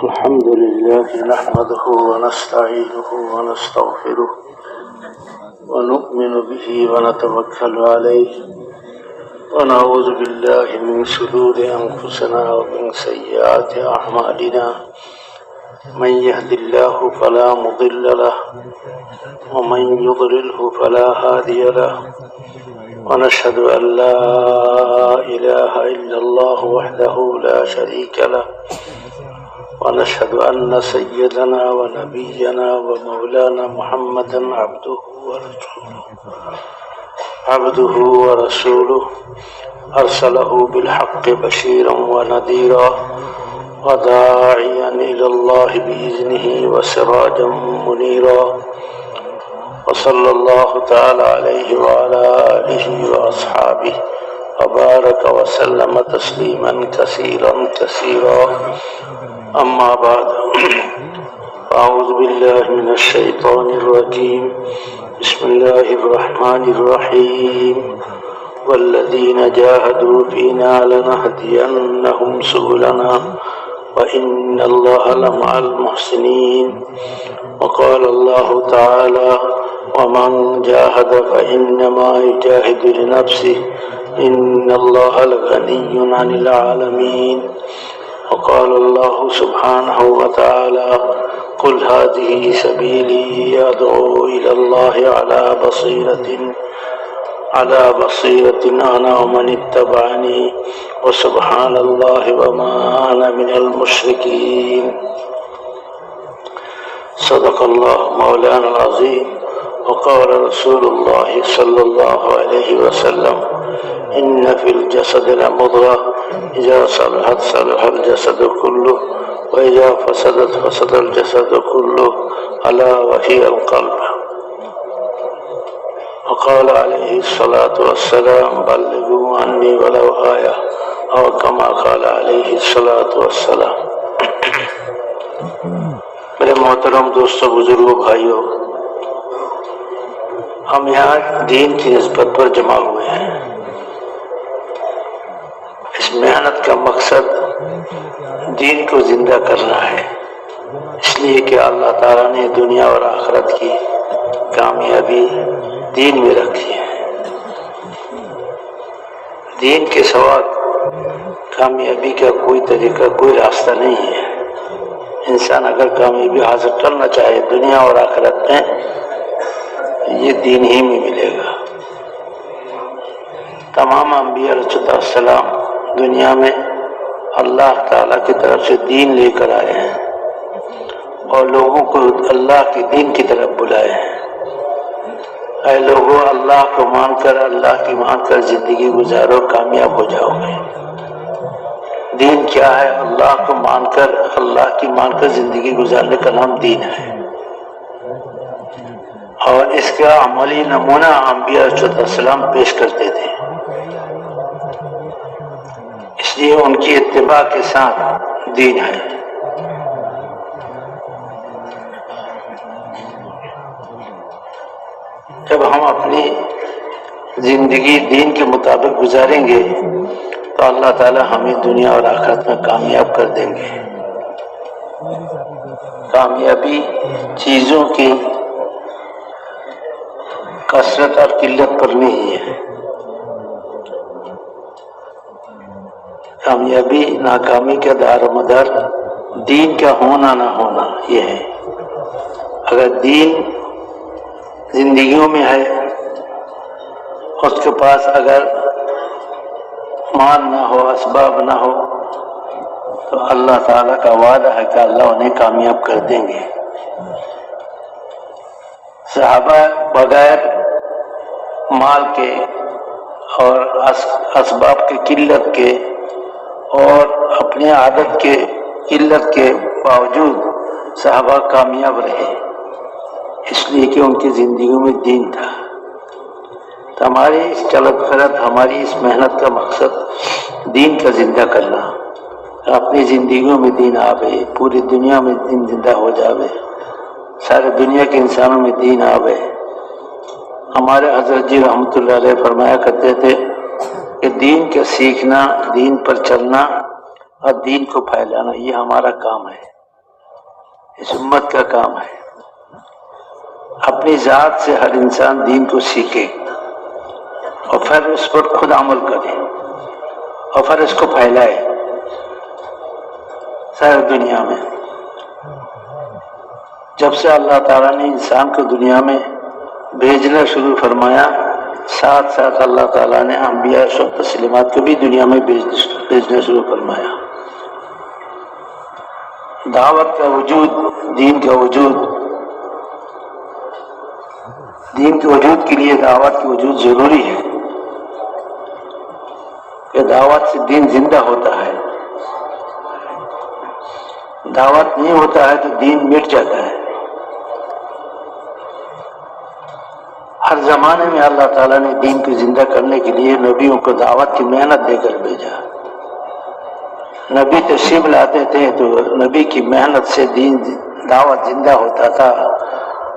الحمد لله نحمده ونستعينه ونستغفره ونؤمن به ونتوكل عليه ونعوذ بالله من شرور أنفسنا ومن سيئات أعمالنا من يهد الله فلا مضل له ومن يضلله فلا هادي له ونشهد أن لا إله إلا الله وحده لا شريك له ونشهد أن سيدنا ونبينا ومولانا محمدا عبده ورسوله أرسله بالحق بشيرا ونذيرا وداعيا إلى الله بإذنه وسراجا منيرا وصلى الله تعالى عليه وعلى آله وأصحابه وبارك وسلم تسليما كثيرا كثيرا أما بعد أعوذ بالله من الشيطان الرجيم بسم الله الرحمن الرحيم والذين جاهدوا فينا لنهدينهم سبلنا وإن الله لمع المحسنين وقال الله تعالى ومن جاهد فإنما يجاهد لنفسه إن الله لغني عن العالمين وقال الله سبحانه وتعالى قل هذه سبيلي أدعو إلى الله على بصيرة أنا ومن اتبعني وسبحان الله وما أنا من المشركين صدق الله مولانا العظيم وقال رسول الله صلى الله عليه وسلم إن في الجسد لمضغة إذا صلحت صلح الجسد كله وإذا فسدت فسد الجسد كله ألا وهي القلب وقال عليه الصلاة والسلام بلغوا عني ولو آية أو كما قال عليه الصلاة والسلام میرے محترم دوستوں بزرگوں بھائیوں، ہم یہاں دین کی نسبت پر جمع ہوئے ہیں۔ اس محنت کا مقصد دین کو زندہ کرنا ہے، اس لیے کہ اللہ تعالیٰ نے دنیا اور آخرت کی کامیابی دین میں رکھی ہے۔ دین کے سوا کامیابی کا کوئی طریقہ، کوئی راستہ نہیں ہے۔ انسان اگر کامیابی حاصل کرنا چاہے دنیا اور آخرت میں، یہ دین ہی میں ملے گا۔ تمام انبیاء علیہ السلام دنیا میں اللہ تعالیٰ کی طرف سے دین لے کر آئے ہیں اور لوگوں کو اللہ کے دین کی طرف بلائے ہیں۔ اے لوگوں، اللہ کو مان کر زندگی گزارو، کامیاب ہو جاؤ گے۔ دین کیا ہے؟ اللہ کی مان کر زندگی گزارنے کا نام دین ہے، اور اس کا عملی نمونہ انبیاء علیہ السلام پیش کرتے تھے، اس لیے ان کی اتباع کے ساتھ دین ہے۔ جب ہم اپنی زندگی دین کے مطابق گزاریں گے تو اللہ تعالی ہمیں دنیا اور آخرت میں کامیاب کر دیں گے۔ کامیابی چیزوں کی کثرت اور قلت پر نہیں ہے، کامیابی ناکامی کا دار و مدار دین کا ہونا نہ ہونا یہ ہے۔ اگر دین زندگیوں میں ہے، اس کے پاس اگر مال نہ ہو، اسباب نہ ہو، تو اللہ تعالیٰ کا وعدہ ہے کہ اللہ انہیں کامیاب کر دیں گے۔ صحابہ بغیر مال کے اور اسباب کی قلت کے اور اپنے عادت کے قلت کے باوجود صحابہ کامیاب رہے، اس لیے کہ ان کی زندگیوں میں دین تھا۔ تو ہماری اس چلت پھرت، ہماری اس محنت کا مقصد دین کا زندہ کرنا، اپنی زندگیوں میں دین آوے، پوری دنیا میں دین زندہ ہو جاوے، سارے دنیا کے انسانوں میں دین آوے۔ ہمارے حضرت جی رحمۃ اللہ علیہ فرمایا کرتے تھے کہ دین کا سیکھنا، دین پر چلنا اور دین کو پھیلانا، یہ ہمارا کام ہے۔ اس امت کا کام ہے۔ اپنی ذات سے ہر انسان دین کو سیکھے اور پھر اس پر خود عمل کرے اور پھر اس کو پھیلائے ساری دنیا میں۔ جب سے اللہ تعالیٰ نے انسان کو دنیا میں بھیجنا شروع فرمایا، ساتھ ساتھ اللہ تعالیٰ نے انبیاء و تسلیمات کو بھی دنیا میں بھیجنا شروع فرمایا۔ دعوت کا وجود، دین کا وجود، دین کے وجود کے لیے دعوت کی وجود ضروری ہے کہ دعوت سے دین زندہ ہوتا ہے۔ دعوت نہیں ہوتا ہے تو دین مٹ جاتا ہے۔ ہر زمانے میں اللہ تعالیٰ نے دین کو زندہ کرنے کے لیے نبیوں کو دعوت کی محنت دے کر بھیجا۔ نبی تشریف لاتے تھے تو نبی کی محنت سے دین دعوت زندہ ہوتا تھا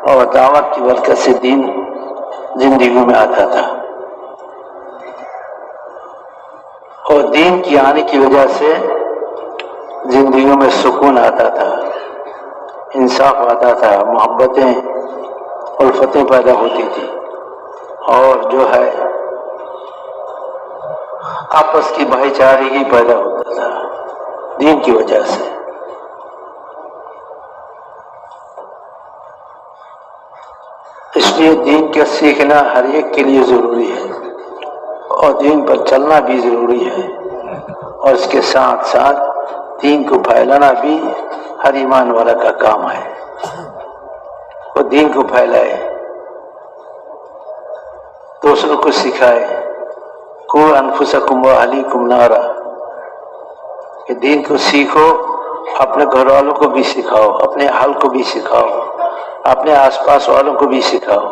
اور دعوت کی برکت سے دین زندگیوں میں آتا تھا، اور دین کی آنے کی وجہ سے زندگیوں میں سکون آتا تھا، انصاف آتا تھا، محبتیں الفتیں پیدا ہوتی تھی، اور جو ہے آپس کی بھائی چارگی پیدا ہوتا تھا دین کی وجہ سے۔ اس لیے دین کا سیکھنا ہر ایک کے لیے ضروری ہے اور دین پر چلنا بھی ضروری ہے، اور اس کے ساتھ ساتھ دین کو پھیلانا بھی ہر ایمان والا کا کام ہے۔ وہ دین کو پھیلائے، دوسروں کو سکھائے، قوا انفسکم واہلیکم نارا، کہ دین کو سیکھو، اپنے گھر والوں کو بھی سکھاؤ، اپنے اہل کو بھی سکھاؤ، اپنے آس پاس والوں کو بھی سکھاؤ۔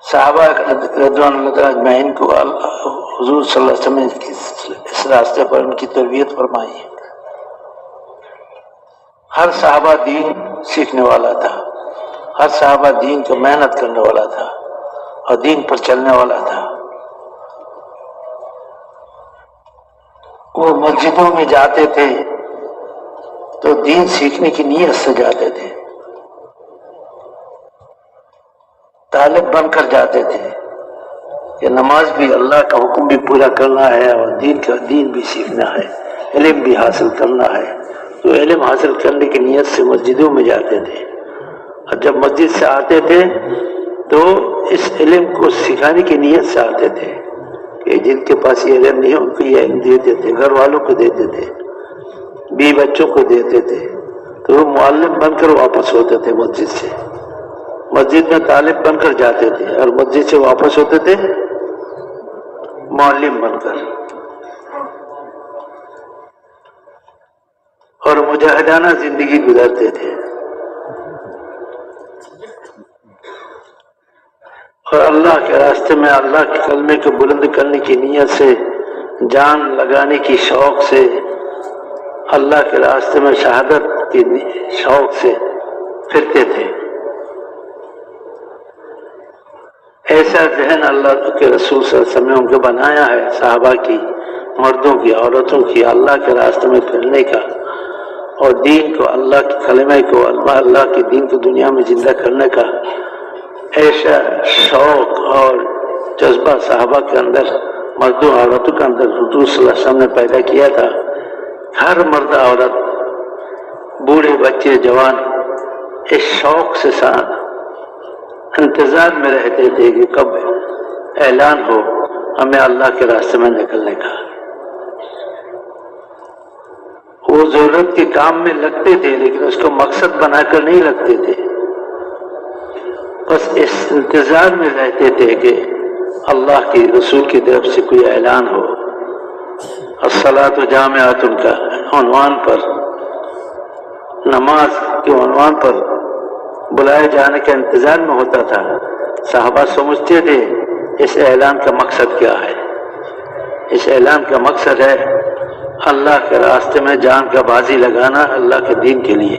صحابہ رضوان اللہ اجمعین کو حضور صلی اللہ علیہ وسلم نے اس راستے پر ان کی تربیت فرمائی۔ ہر صحابہ دین سیکھنے والا تھا، ہر صحابہ دین کو محنت کرنے والا تھا اور دین پر چلنے والا تھا۔ وہ مسجدوں میں جاتے تھے تو دین سیکھنے کی نیت سے جاتے تھے، طالب بن کر جاتے تھے کہ نماز بھی اللہ کا حکم بھی پورا کرنا ہے اور دین بھی سیکھنا ہے، علم بھی حاصل کرنا ہے۔ تو علم حاصل کرنے کی نیت سے مسجدوں میں جاتے تھے، اور جب مسجد سے آتے تھے تو اس علم کو سکھانے کی نیت سے آتے تھے کہ جن کے پاس یہ علم نہیں ان کو یہ علم دیتے تھے، گھر والوں کو دیتے تھے، بیوی بچوں کو دیتے تھے، تو وہ معلم بن کر واپس ہوتے تھے مسجد سے۔ مسجد میں طالب بن کر جاتے تھے اور مسجد سے واپس ہوتے تھے معلم بن کر، اور مجاہدانہ زندگی گزارتے تھے، اور اللہ کے راستے میں اللہ کے کلمے کو بلند کرنے کی نیت سے، جان لگانے کی شوق سے، اللہ کے راستے میں شہادت کی شوق سے پھرتے تھے۔ ایسا ذہن اللہ کے رسول صلی اللہ علیہ وسلم نے بنایا ہے صحابہ کی، مردوں کی، عورتوں کی، اللہ کے راستے میں پھرنے کا اور دین کو، اللہ کے کلمے کو، اللہ کے دین کو دنیا میں زندہ کرنے کا ایسا شوق اور جذبہ صحابہ کے اندر، مردوں عورتوں کے اندر حضور صلی اللہ علیہ وسلم نے پیدا کیا تھا۔ ہر مرد عورت، بوڑھے بچے جوان اس شوق سے ساتھ انتظار میں رہتے تھے کہ کب اعلان ہو ہمیں اللہ کے راستے میں نکلنے کا۔ وہ ضرورت کے کام میں لگتے تھے لیکن اس کو مقصد بنا کر نہیں لگتے تھے، بس اس انتظار میں رہتے تھے کہ اللہ کے رسول کی طرف سے کوئی اعلان ہو۔ الصلاۃ جامعۃ کا عنوان پر، نماز کے عنوان پر بلائے جانے کے انتظار میں ہوتا تھا۔ صحابہ سمجھتے تھے اس اعلان کا مقصد کیا ہے۔ اس اعلان کا مقصد ہے اللہ کے راستے میں جان کا بازی لگانا اللہ کے دین کے لیے۔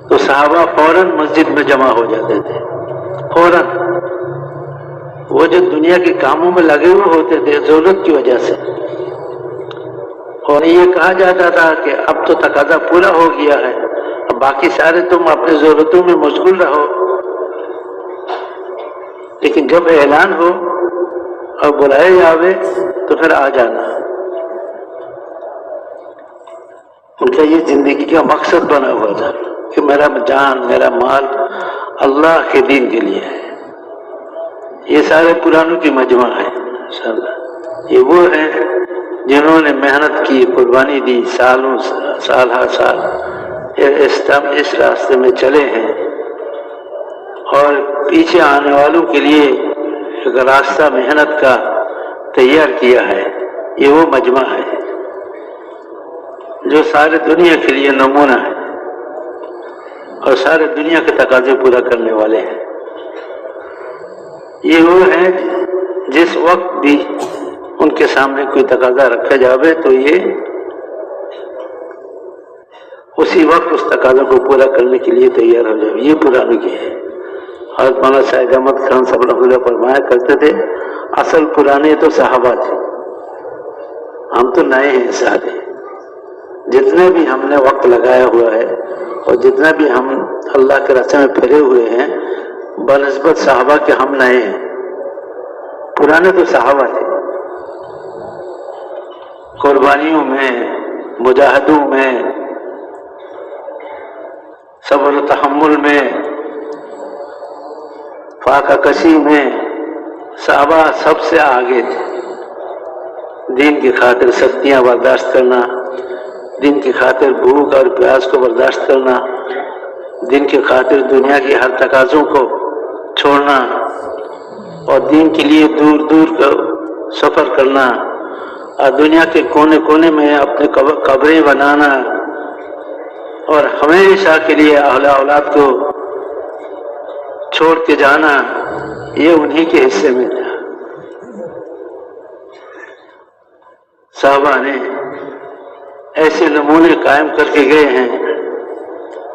تو صحابہ فوراً مسجد میں جمع ہو جاتے تھے، فوراً۔ وہ جو دنیا کے کاموں میں لگے ہوئے ہوتے تھے ضرورت کی وجہ سے، اور یہ کہا جاتا تھا کہ اب تو تقاضا پورا ہو گیا ہے، اب باقی سارے تم اپنی ضرورتوں میں مشغول رہو، لیکن جب اعلان ہو اور بلائے جاوے تو پھر آ جانا۔ ان کا یہ زندگی کا مقصد بنا ہوا تھا کہ میرا جان، میرا مال اللہ کے دین کے لیے ہے۔ یہ سارے پرانوں کی مجمع ہے انشاءاللہ۔ یہ وہ ہیں جنہوں نے محنت کی، قربانی دی، سالوں سال ہر سال اس راستے میں چلے ہیں، اور پیچھے آنے والوں کے لیے ایک راستہ محنت کا تیار کیا ہے۔ یہ وہ مجمع ہے جو سارے دنیا کے لیے نمونہ ہے اور سارے دنیا کے تقاضے پورا کرنے والے ہیں۔ یہ وہ ہیں جس وقت بھی ان کے سامنے کوئی تقاضا رکھا جاوے تو یہ اسی وقت اس تقاضا کو پورا کرنے کے لیے تیار ہو جائے۔ یہ پرانے کے ہیں۔ حضرت مولانا سید احمد خان صاحب رحمۃ اللہ فرمایا کرتے تھے، اصل پرانے تو صحابہ تھے، ہم تو نئے ہیں سارے۔ جتنے بھی ہم نے وقت لگایا ہوا ہے اور جتنا بھی ہم اللہ کے راستے میں پھرے ہوئے ہیں، بنسبت صحابہ کے ہم نئے ہیں۔ پرانے تو صحابہ تھے، قربانیوں میں، مجاہدوں میں، صبر و تحمل میں، فاقہ کشی میں، صحابہ سب سے آگے تھے۔ دین کی خاطر سختیاں برداشت کرنا، دین کی خاطر بھوک اور پیاس کو برداشت کرنا، دین کی خاطر دنیا کی ہر تقاضوں کو چھوڑنا، اور دین کے لیے دور دور کا سفر کرنا، اور دنیا کے کونے کونے میں اپنے قبریں بنانا، اور ہمیشہ کے لیے اہل اولاد کو چھوڑ کے جانا، یہ انہی کے حصے میں تھا۔ صحابہ نے ایسے نمونے قائم کر کے گئے ہیں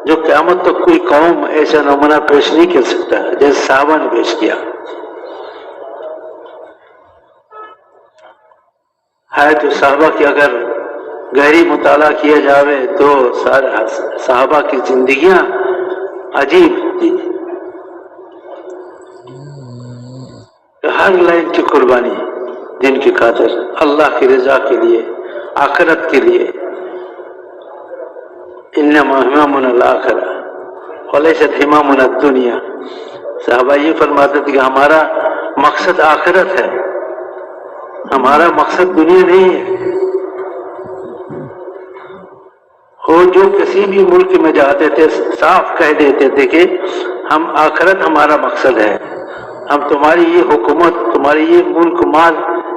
جو قیامت تک کوئی قوم ایسا نمونہ پیش نہیں کر سکتا جیسے صحابہ نے پیش کیا ہے۔ تو صحابہ کی اگر گہری مطالعہ کیا جاوے تو صحابہ کی زندگیاں عجیب تھی۔ ہر لائن کی قربانی دین کی خاطر، اللہ کی رضا کے لیے، آخرت کے لیے۔ انما همامنا الآخرہ ولیست همامنا الدنیا۔ صحابہ یہ فرماتے تھے کہ ہمارا مقصد آخرت ہے، ہمارا مقصد دنیا نہیں ہے۔ وہ جو کسی بھی ملک میں جاتے تھے صاف کہہ دیتے تھے کہ ہم آخرت ہمارا مقصد ہے، ہم تمہاری یہ حکومت، تمہاری یہ ملک مال،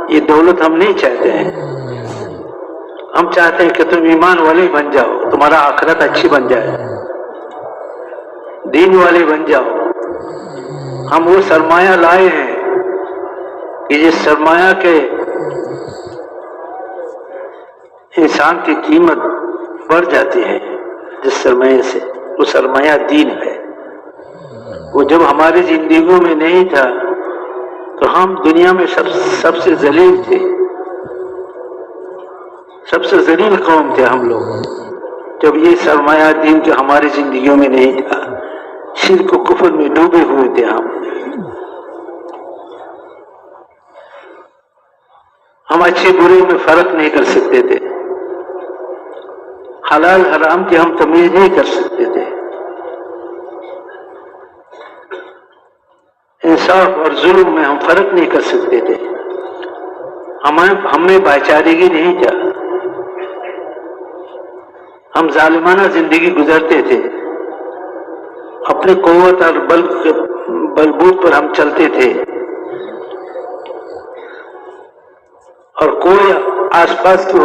یہ دولت ہم نہیں چاہتے ہیں، ہم چاہتے ہیں کہ تم ایمان والے بن جاؤ، تمہارا آخرت اچھی بن جائے، دین والے بن جاؤ۔ ہم وہ سرمایہ لائے ہیں کہ جس سرمایہ کے انسان کی قیمت بڑھ جاتی ہے، جس سرمایہ سے، وہ سرمایہ دین ہے۔ وہ جب ہماری زندگیوں میں نہیں تھا تو ہم دنیا میں سب سے ذلیل تھے، سب سے ذلیل قوم تھے ہم لوگ۔ جب یہ سرمایہ دین کے ہماری زندگیوں میں نہیں تھا، شرک و کفر میں ڈوبے ہوئے تھے ہم اچھے برے میں فرق نہیں کر سکتے تھے، حلال حرام کی ہم تمیز نہیں کر سکتے تھے، انصاف اور ظلم میں ہم فرق نہیں کر سکتے تھے، ہمیں بھائی چارگی نہیں تھا، ہم ظالمانہ زندگی گزرتے تھے، اپنی قوت اور بلبوت پر ہم چلتے تھے، اور کوئی آس پاس کے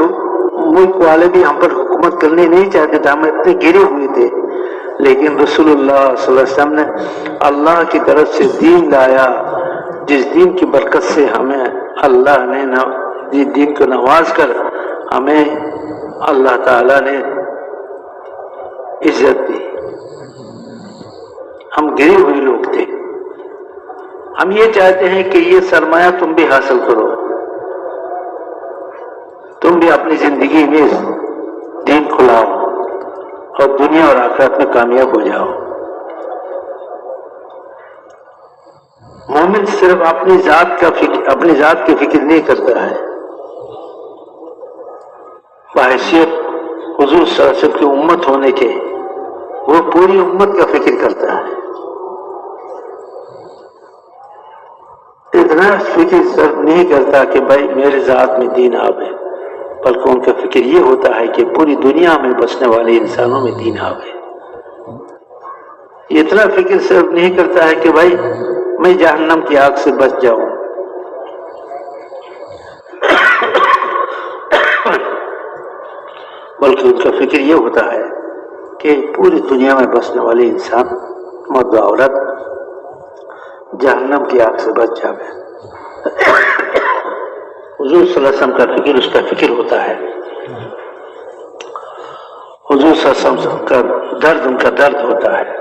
ملک والے بھی ہم پر حکومت کرنے نہیں چاہتے تھے، ہم اتنے گرے ہوئے تھے۔ لیکن رسول اللہ صلی اللہ علیہ وسلم نے اللہ کی طرف سے دین لایا، جس دین کی برکت سے ہمیں اللہ نے دین کو نواز کر ہمیں اللہ تعالیٰ نے عزت دی۔ ہم گرے ہوئے لوگ تھے، ہم یہ چاہتے ہیں کہ یہ سرمایہ تم بھی حاصل کرو، تم بھی اپنی زندگی میں دین کو لاؤ اور دنیا اور آخرت میں کامیاب ہو جاؤ۔ مومن صرف اپنی ذات کی فکر نہیں کرتا ہے، بحیثیت حضور صلی اللہ علیہ وسلم کی امت ہونے کے وہ پوری امت کا فکر کرتا ہے۔ اتنا فکر صرف نہیں کرتا کہ بھائی میرے ذات میں دین آوے، بلکہ ان کا فکر یہ ہوتا ہے کہ پوری دنیا میں بسنے والے انسانوں میں دین آوے۔ اتنا فکر صرف نہیں کرتا ہے کہ بھائی میں جہنم کی آگ سے بچ جاؤں، بلکہ ان کا فکر یہ ہوتا ہے کہ پوری دنیا میں بسنے والے انسان مرد و عورت جہنم کی آگ سے بچ جاوے۔ حضور صلی اللہ علیہ وسلم کا فکر اس کا فکر ہوتا ہے، حضور صلی اللہ علیہ وسلم کا درد ان کا درد ہوتا ہے،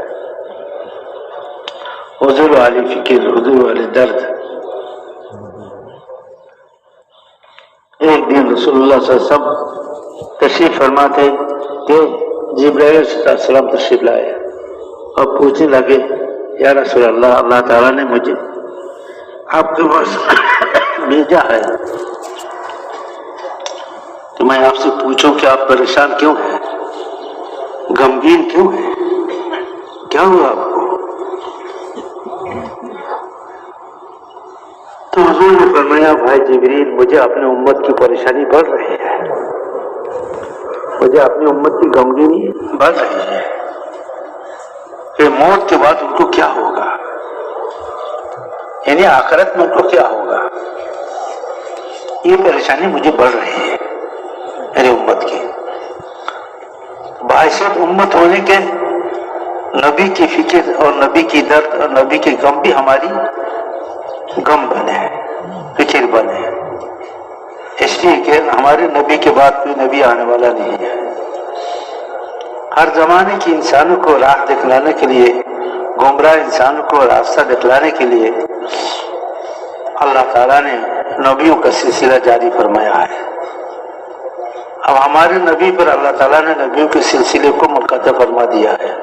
حضور والی فکر، حضور والی درد۔ ایک دن رسول اللہ صلی اللہ علیہ وسلم تشریف فرما تھے کہ جبرائیل علیہ السلام تشریف لائے اور پوچھنے لگے یا رسول اللہ، اللہ تعالیٰ نے مجھے آپ کے پاس بھیجا ہے تو میں آپ سے پوچھوں کہ آپ پریشان کیوں ہیں، غمگین کیوں ہیں، کیا ہوا آپ کو؟ تو حضور نے فرمایا بھائی جبریل، مجھے اپنے امت کی پریشانی بڑھ رہی ہے، مجھے اپنی امت کی غمگینی بڑھ رہی ہے کہ موت کے بعد ان کو کیا ہوگا، یعنی آخرت میں ان کو کیا ہوگا، یہ پریشانی مجھے بڑھ رہی ہے میری امت کی۔ بحیثیت امت ہونے کے نبی کی فکر اور نبی کی درد اور نبی کی غم بھی ہماری غم بنے، فکر بنے، اس لیے کہ ہمارے نبی کے بعد کوئی نبی آنے والا نہیں ہے۔ ہر زمانے کی انسانوں کو راہ دکھلانے کے لیے، گمراہ انسانوں کو راستہ دکھلانے کے لیے اللہ تعالیٰ نے نبیوں کا سلسلہ جاری فرمایا ہے۔ اب ہمارے نبی پر اللہ تعالیٰ نے نبیوں کے سلسلے کو منقطع فرما دیا ہے،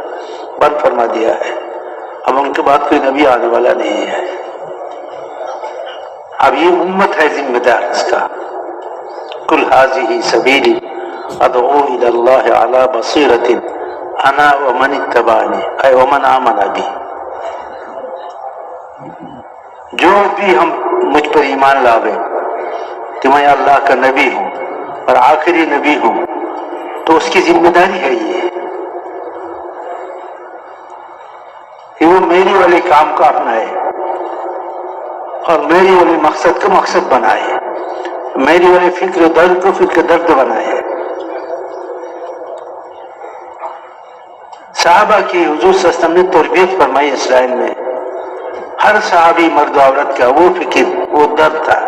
بند فرما دیا ہے، اب ان کے بعد کوئی نبی آنے والا نہیں ہے۔ اب یہ امت ہے ذمہ دار اس کا۔ قل ھذہ سبیلی ادعو الی اللہ علی بصیرۃ انا ومن اتبعنی اے ومن آمن بی، جو بھی ہم مجھ پر ایمان لاوے کہ میں اللہ کا نبی ہوں اور آخری نبی ہوں، تو اس کی ذمہ داری ہے یہ کہ وہ میری والے کام کو اپنائے اور میری والے مقصد کو مقصد بنائے، میری والے فکر درد کو فکر درد بنائے۔ صحابہ کی حضور صلی اللہ علیہ وسلم نے تربیت فرمائی اسرائیل میں، ہر صحابی مرد و عورت کا وہ فکر، وہ درد تھا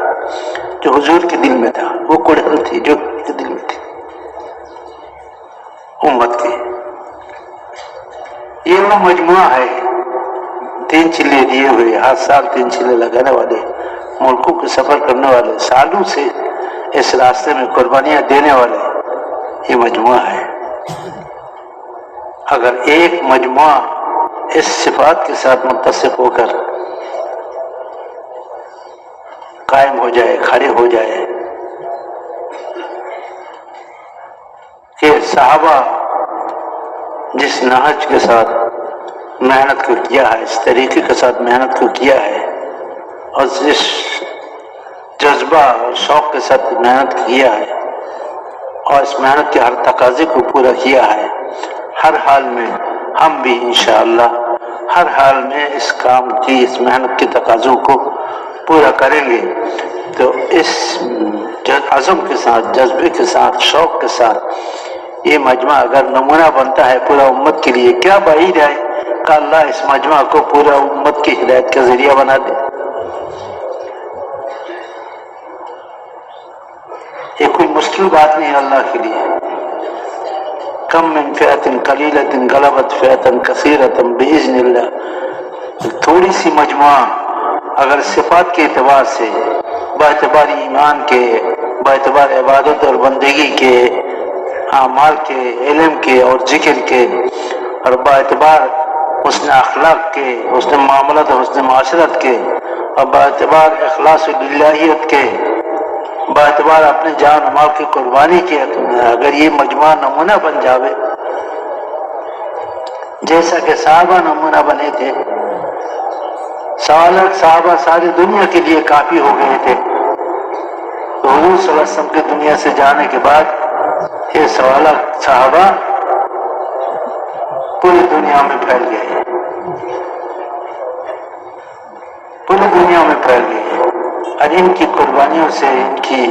جو حضور کے دل میں تھا، وہ کڑھل تھی جو کے دل میں تھی امت کی۔ یہ وہ مجموعہ ہے 3 چلے دیے ہوئے، ہر سال 3 چلے لگانے والے، ملکوں کے سفر کرنے والے، سالوں سے اس راستے میں قربانیاں دینے والے، یہ مجموعہ ہے۔ اگر ایک مجموعہ اس صفات کے ساتھ متصف ہو کر قائم ہو جائے، کھڑے ہو جائے کہ صحابہ جس نہج کے ساتھ محنت کو کیا ہے، اس طریقے کے ساتھ محنت کو کیا ہے، اور جس جذبہ اور شوق کے ساتھ محنت کیا ہے، اور اس محنت کے ہر تقاضے کو پورا کیا ہے، ہر حال میں ہم بھی انشاءاللہ ہر حال میں اس کام کی، اس محنت کے تقاضوں کو پورا کریں گے۔ تو اس عزم کے ساتھ، جذبے کے ساتھ، شوق کے ساتھ یہ مجمع اگر نمونہ بنتا ہے پورا امت کے لیے، کیا بعید ہے کہ اللہ اس مجمع کو پورا امت کی ہدایت کا ذریعہ بنا دے۔ یہ کوئی مشکل بات نہیں ہے اللہ کے لیے۔ کم من فئۃ قلیلۃ غلبت فئۃ کثیرۃ باذن اللہ۔ تھوڑی سی مجموعہ اگر صفات کے اعتبار سے، باعتبار ایمان کے، باعتبار عبادت اور بندگی کے، اعمال کے، علم کے اور ذکر کے، اور باعتبار حسن اخلاق کے، حسن معاملات اور حسن معاشرت کے، اور باعتبار اخلاص للہیت کے، باعتبار اپنے جان و مال کی قربانی کے، اگر یہ مجموعہ نمونہ بن جاوے جیسا کہ صحابہ نمونہ بنے تھے، صحابہ ساری دنیا کے لیے کافی ہو گئے تھے، تو حضور صلی اللہ علیہ وسلم کے دنیا سے جانے کے بعد یہ صحابہ پوری دنیا میں پھیل گئے، پوری دنیا میں پھیل گئے، اور ان کی قربانیوں سے، ان کی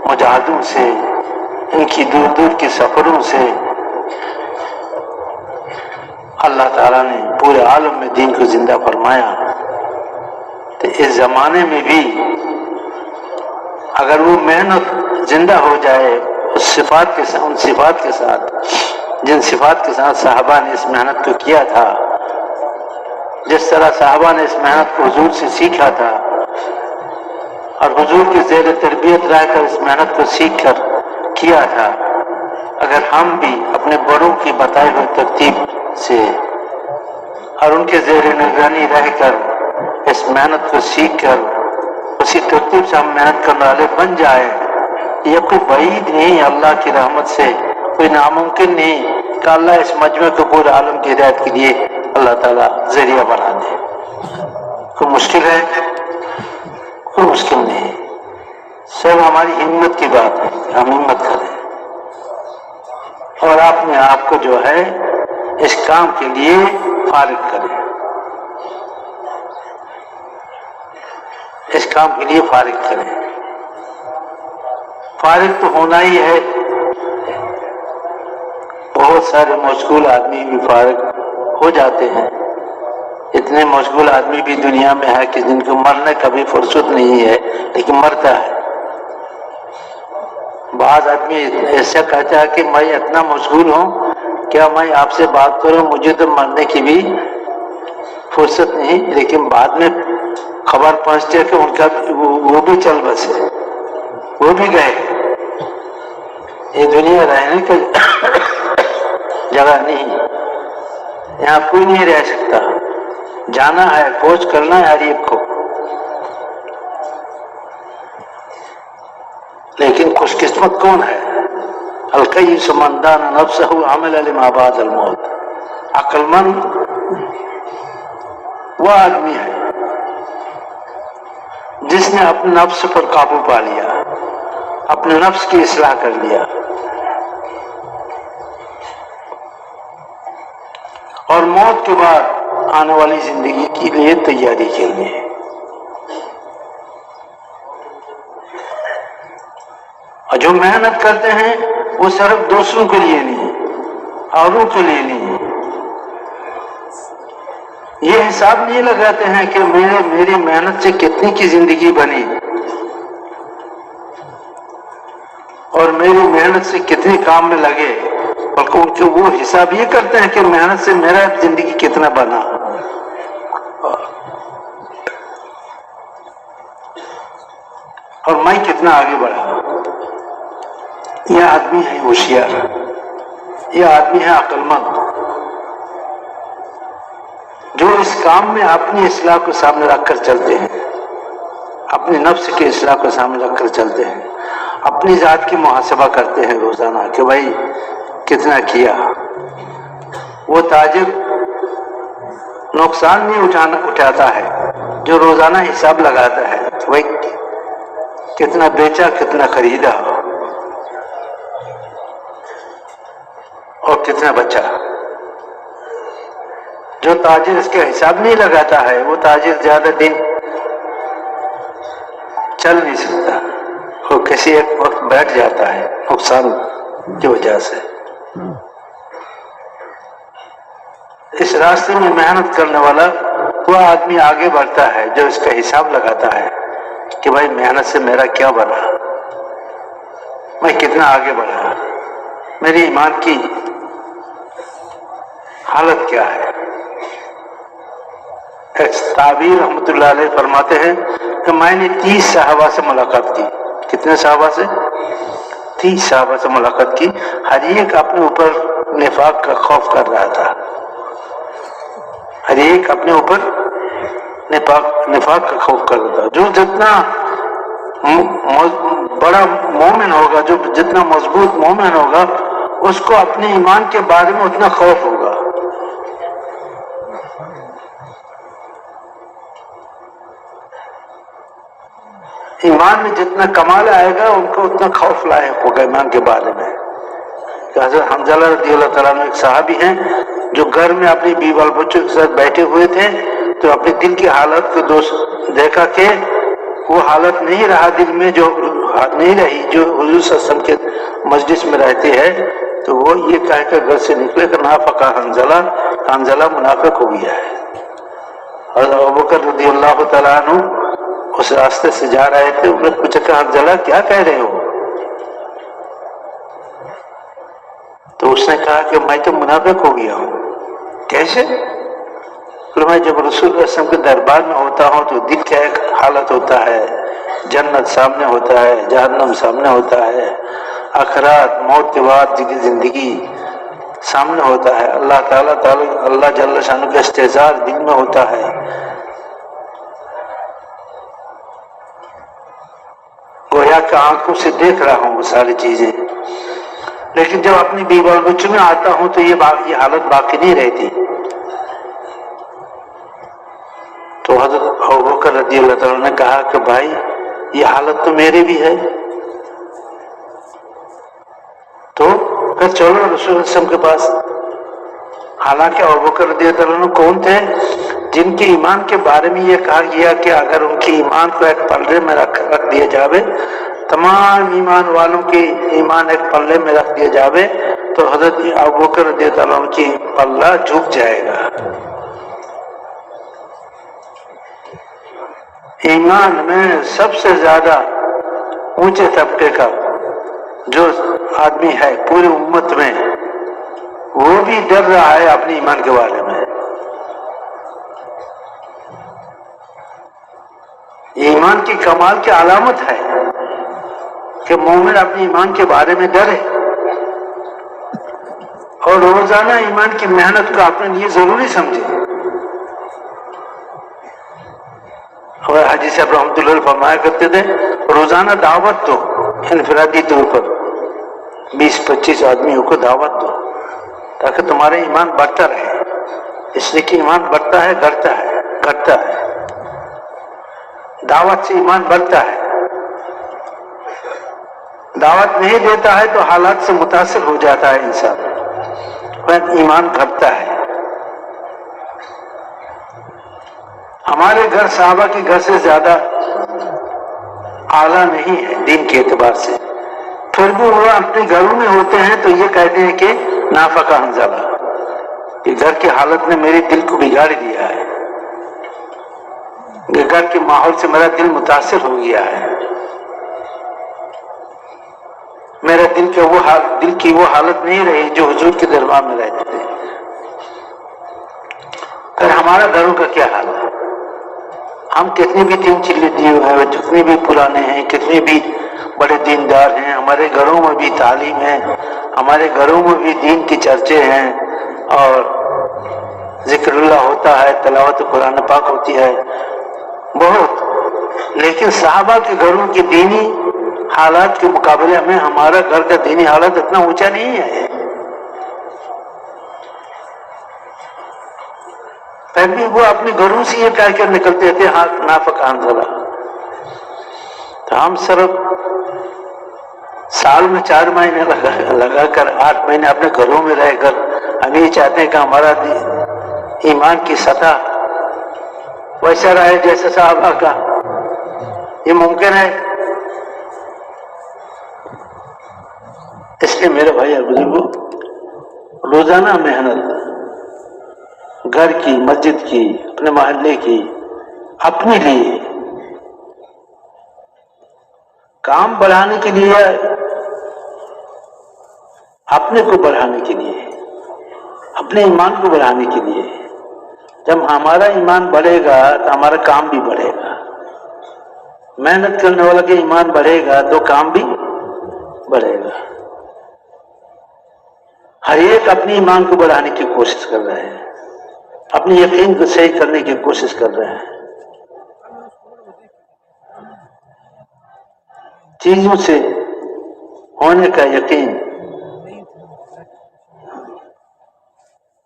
مجاہدوں سے، ان کی دور دور کے سفروں سے اللہ تعالیٰ نے پورے عالم میں دین کو زندہ فرمایا۔ تو اس زمانے میں بھی اگر وہ محنت زندہ ہو جائے ان صفات کے ساتھ جن صفات کے ساتھ صحابہ نے اس محنت کو کیا تھا، جس طرح صحابہ نے اس محنت کو حضور سے سیکھا تھا اور حضور کی زیر تربیت رہ کر اس محنت کو سیکھ کر کیا تھا، اگر ہم بھی اپنے بڑوں کی بتائی ہوئی ترتیب سے اور ان کے زیر نگرانی رہ کر اس محنت کو سیکھ کر اسی ترتیب سے ہم محنت کرنے والے بن جائے، یہ کوئی بعید نہیں، اللہ کی رحمت سے کوئی ناممکن نہیں کہ اللہ اس مجمع کو پورے عالم کی ہدایت کے لیے اللہ تعالیٰ ذریعہ بنا دے۔ کوئی مشکل ہے؟ کوئی مشکل نہیں، سب ہماری ہمت کی بات ہے، ہم ہمت کریں اور اپنے آپ کو جو ہے اس کام کے لیے فارغ کریں، اس کام کے لیے فارغ کریں۔ فارغ تو ہونا ہی ہے، بہت سارے مشغول آدمی بھی فارغ ہو جاتے ہیں، اتنے مشغول آدمی بھی دنیا میں ہے کہ جن کو مرنے کا بھی فرصت نہیں ہے لیکن مرتا ہے۔ بعض آدمی ایسا کہتا ہے کہ میں اتنا مشغول ہوں، کیا میں آپ سے بات کروں، مجھے تو مرنے کی بھی فرصت نہیں، لیکن بعد میں خبر پہنچتی ہے کہ ان کا وہ بھی چل بسے، وہ بھی گئے۔ یہ دنیا رہنے کا جگہ نہیں، یہاں کوئی نہیں رہ سکتا، جانا ہے، فوج کرنا ہے ہر ایک کو، لیکن خوش قسمت کون ہے؟ الکیس من دان نفسہ عمل لما بعد الموت۔ عقل مند وہ آدمی ہے جس نے اپنے نفس پر قابو پا لیا، اپنے نفس کی اصلاح کر لیا اور موت کے بعد آنے والی زندگی کے لیے تیاری کے لیے۔ اور جو محنت کرتے ہیں وہ صرف دوسروں کے لیے نہیں، اوروں کے لیے نہیں، یہ حساب نہیں لگاتے ہیں کہ میری محنت سے کتنی کی زندگی بنی اور میری محنت سے کتنے کام میں لگے، بلکہ وہ حساب یہ کرتے ہیں کہ محنت سے میرا زندگی کتنا بنا اور میں کتنا آگے بڑھا۔ یہ آدمی ہے ہوشیار، یہ آدمی ہے عقل مند، جو اس کام میں اپنی اصلاح کو سامنے رکھ کر چلتے ہیں، اپنے نفس کی اصلاح کو سامنے رکھ کر چلتے ہیں، اپنی ذات کی محاسبہ کرتے ہیں روزانہ کہ بھائی کتنا کیا۔ وہ تاجر نقصان نہیں اٹھاتا ہے جو روزانہ حساب لگاتا ہے کہ بھائی کتنا بیچا، کتنا خریدا اور کتنا بچا۔ جو تاجر اس کا حساب نہیں لگاتا ہے وہ تاجر زیادہ دن چل نہیں سکتا، وہ کسی ایک وقت بیٹھ جاتا ہے نقصان کی وجہ سے۔ اس راستے میں محنت کرنے والا وہ آدمی آگے بڑھتا ہے جو اس کا حساب لگاتا ہے کہ بھائی محنت سے میرا کیا بنا، میں کتنا آگے بڑھا، میری ایمان کی حالت کیا ہے۔ تعبیر رحمت اللہ علیہ فرماتے ہیں کہ میں نے 30 صحابہ سے ملاقات کی، کتنے صحابہ سے؟ 30 صحابہ سے ملاقات کی. ہر ایک اپنے اوپر نفاق کا خوف کر رہا تھا. ہر ایک اپنے اوپر نفاق کا خوف کر رہا تھا. جو جتنا بڑا مومن ہوگا، جو جتنا مضبوط مومن ہوگا، اس کو اپنے ایمان کے بارے میں اتنا خوف ہوگا. ایمان میں جتنا کمال آئے گا ان کو اتنا خوف لاحق ہوگا ایمان کے بارے میں. حضرت حنظلہ رضی اللہ تعالیٰ عنہ ایک صحابی ہیں جو گھر میں اپنی بیوی بال بچوں کے ساتھ بیٹھے ہوئے تھے، تو اپنے دل کی حالت کو دیکھا کہ وہ حالت نہیں رہا دل میں، جو نہیں رہی جو حضور صلی اللہ علیہ وسلم کے مجلس میں رہتے ہیں. تو وہ یہ کہہ کر گھر سے نکلے کہ نافق حنظلہ منافق ہو گیا ہے. حضرت ابوبکر رضی اللہ تعالیٰ عنہ اس راستے سے جا رہے تھے. انہوں نے پوچھا کہ حنظلہ کیا کہہ رہے ہو؟ تو اس نے کہا کہ میں تو منافق ہو گیا ہوں. کیسے؟ میں جب رسول اللہ علیہ وسلم کے دربار میں ہوتا ہوں تو دل کا ایک حالت ہوتا ہے، جنت سامنے ہوتا ہے، جہنم سامنے ہوتا ہے، آخرت موت کے بعد زندگی سامنے ہوتا ہے، اللہ جل شانہ کا استحضار دل میں ہوتا ہے. گویا کہ آنکھوں سے دیکھ رہا ہوں وہ ساری چیزیں. لیکن جب اپنی بیوی بال بچوں میں آتا ہوں تو یہ حالت باقی نہیں رہتی. تو حضرت ابوبکر رضی اللہ تعالیٰ نے کہا کہ بھائی یہ حالت تو میری بھی ہے. تو پھر چلو رسول اللہ صلی اللہ علیہ وسلم کے پاس. حالانکہ ابوبکر رضی اللہ تعالیٰ عنہ کون تھے؟ جن کے ایمان کے بارے میں یہ کہا گیا کہ اگر ان کے ایمان کو ایک پلڑے میں رکھ دیا جاوے، تمام ایمان والوں کے ایمان ایک پلڑے میں رکھ دیا جاوے، تو حضرت ابوبکر رضی اللہ تعالیٰ عنہ کی پلہ جھک جائے گا. ایمان میں سب سے زیادہ اونچے طبقے کا جو آدمی ہے پوری امت میں، وہ بھی ڈر رہا ہے اپنے ایمان کے بارے میں. ایمان کی کمال کی علامت ہے کہ مومن اپنے ایمان کے بارے میں ڈرے اور روزانہ ایمان کی محنت کو اپنے لیے ضروری سمجھے. اور حاجی صاحب رحمۃ اللہ فرمایا کرتے تھے روزانہ دعوت دو، انفرادی طور پر 20-25 آدمیوں کو دعوت دو تاکہ تمہارا ایمان بڑھتا رہے. اس لیے کہ ایمان بڑھتا ہے گھٹتا ہے. دعوت سے ایمان بڑھتا ہے. دعوت نہیں دیتا ہے تو حالات سے متاثر ہو جاتا ہے انسان، ایمان گھٹتا ہے. ہمارے گھر صحابہ کے گھر سے زیادہ اعلیٰ نہیں ہے دین کے اعتبار سے، پھر بھی وہ اپنے گھروں میں ہوتے ہیں تو یہ کہتے ہیں کہ نافق حنظلہ، کہ گھر کی حالت نے میرے دل کو بگاڑ دیا ہے، کہ گھر کے ماحول سے میرا دل متاثر ہو گیا ہے، میرا دل کی وہ حالت نہیں رہی جو حضور کے دربار میں رہتے تھے. پھر ہمارا گھروں کا کیا حال ہے؟ ہم کتنے بھی دین چلے دیے ہوئے ہیں، جتنے بھی پرانے ہیں، کتنے بھی بڑے دیندار ہیں، ہمارے گھروں میں بھی تعلیم ہے، ہمارے گھروں میں بھی دین کی چرچے ہیں اور ذکر اللہ ہوتا ہے، تلاوت قرآن پاک ہوتی ہے بہت. لیکن صحابہ کے گھروں کی دینی حالات کے مقابلے میں ہمارا گھر کا دینی حالت اتنا اونچا نہیں ہے. پھر بھی وہ اپنے گھروں سے یہ کہہ کر نکلتے تھے ہاں نافق حنظلہ. تو ہم صرف سال میں 4 مہینے لگا کر 8 مہینے اپنے گھروں میں رہ کر ہم یہ چاہتے ہیں کہ ہمارا ایمان کی سطح ویسا رہے جیسے صحابہ کا. یہ ممکن ہے؟ اس لیے میرے بھائی اور بزرگوں، روزانہ محنت گھر کی، مسجد کی، اپنے محلے کی، اپنے لیے کام بڑھانے کے لیے، اپنے کو بڑھانے کے لیے، اپنے ایمان کو بڑھانے کے لیے. جب ہمارا ایمان بڑھے گا تو ہمارا کام بھی بڑھے گا. محنت کرنے والا کا ایمان بڑھے گا تو کام بھی بڑھے گا. ہر ایک اپنے ایمان کو بڑھانے کی کوشش کر رہے ہیں، اپنے یقین کو صحیح کرنے کی کوشش کر رہے ہیں. چیزوں سے ہونے کا یقین،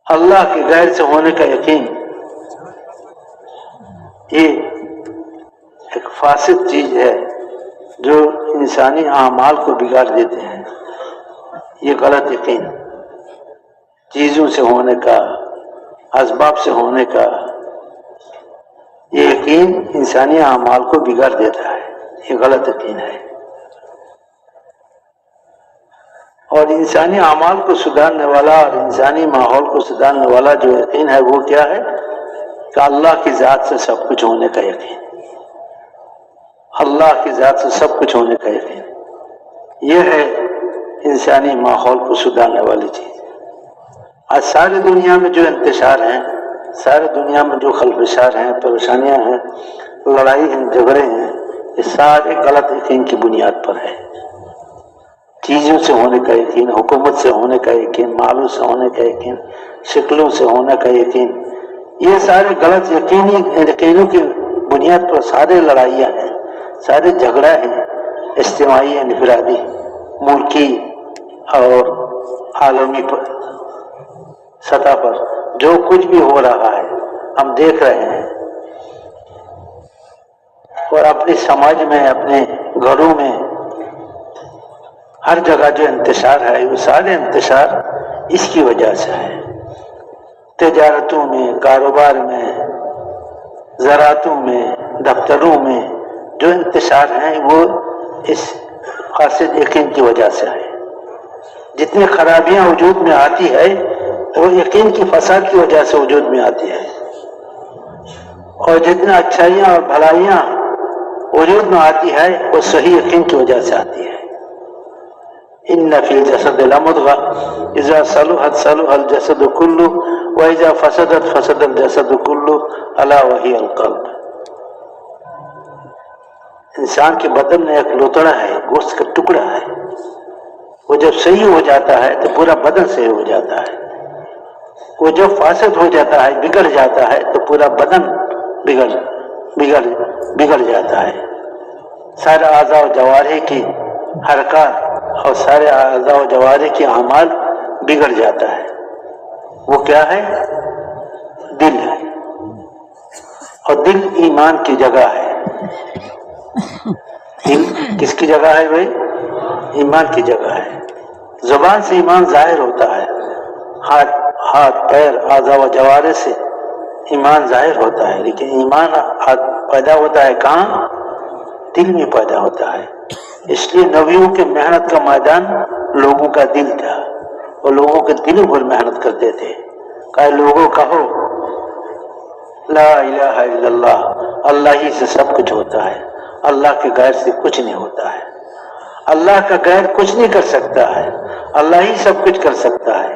اللہ کے غیر سے ہونے کا یقین، یہ ایک فاسد چیز ہے جو انسانی اعمال کو بگاڑ دیتے ہیں. یہ غلط یقین، چیزوں سے ہونے کا، اسباب سے ہونے کا یہ یقین انسانی اعمال کو بگاڑ دیتا ہے. یہ غلط یقین ہے. اور انسانی اعمال کو سدھارنے والا اور انسانی ماحول کو سدھارنے والا جو یقین ہے وہ کیا ہے کہ اللہ کی ذات سے سب کچھ ہونے کا یقین. اللہ کی ذات سے سب کچھ ہونے کا یقین، یہ ہے انسانی ماحول کو سدھارنے والی چیز. آج ساری دنیا میں جو انتشار ہیں، ساری دنیا میں جو خلفشار ہیں، پریشانیاں ہیں، لڑائی ہیں، جھگڑے ہیں، یہ سارے غلط یقین کی بنیاد پر ہے. چیزوں سے ہونے کا یقین، حکومت سے ہونے کا یقین، مالوں سے ہونے کا یقین، شکلوں سے ہونے کا یقین، یہ سارے غلط یقینوں کی بنیاد پر سارے لڑائیاں ہیں، سارے جھگڑا ہیں، اجتماعی انفرادی، ملکی اور عالمی سطح پر جو کچھ بھی ہو رہا ہے ہم دیکھ رہے ہیں. اور اپنے سماج میں، اپنے گھروں میں، ہر جگہ جو انتشار ہے وہ سارے انتشار اس کی وجہ سے ہے. تجارتوں میں، کاروبار میں، زراعتوں میں، دفتروں میں جو انتشار ہیں وہ اس فاسد یقین کی وجہ سے ہے. جتنی خرابیاں وجود میں آتی ہے وہ یقین کی فساد کی وجہ سے وجود میں آتی ہے، اور جتنا اچھائیاں اور بھلائیاں وجود میں آتی ہے وہ صحیح یقین کی وجہ سے آتی ہے. ان فی الجسد لمضغہ اذا صلحت صلح الجسد کلہ واذا فسدت فسد الجسد کلہ الا وہی القلب. انسان کے بدن میں ایک لوتڑا ہے، گوشت کا ٹکڑا ہے، وہ جب صحیح ہو جاتا ہے تو پورا بدن صحیح ہو جاتا ہے. وہ جب فاسد ہو جاتا ہے، بگڑ جاتا ہے تو پورا بدن بگڑ جاتا ہے. سارے اعضاء و جوارح کی حرکات اور سارے اعضاء و جوارح کی اعمال بگڑ جاتا ہے. وہ کیا ہے؟ دل ہے. اور دل ایمان کی جگہ ہے. دل کس کی جگہ ہے بھائی؟ ایمان کی جگہ ہے. زبان سے ایمان ظاہر ہوتا ہے، ہاتھ پیر اعضاء و جوارح سے ایمان ظاہر ہوتا ہے، لیکن ایمان پیدا ہوتا ہے کہاں؟ دل میں پیدا ہوتا ہے. اس لیے نبیوں کے محنت کا میدان لوگوں کا دل تھا، اور لوگوں کے دلوں پر محنت کرتے تھے. کہ لوگوں کہو لا الہ الا اللہ، اللہ ہی سے سب کچھ ہوتا ہے، اللہ کے غیر سے کچھ نہیں ہوتا ہے. اللہ کا غیر کچھ نہیں کر سکتا ہے، اللہ ہی سب کچھ کر سکتا ہے.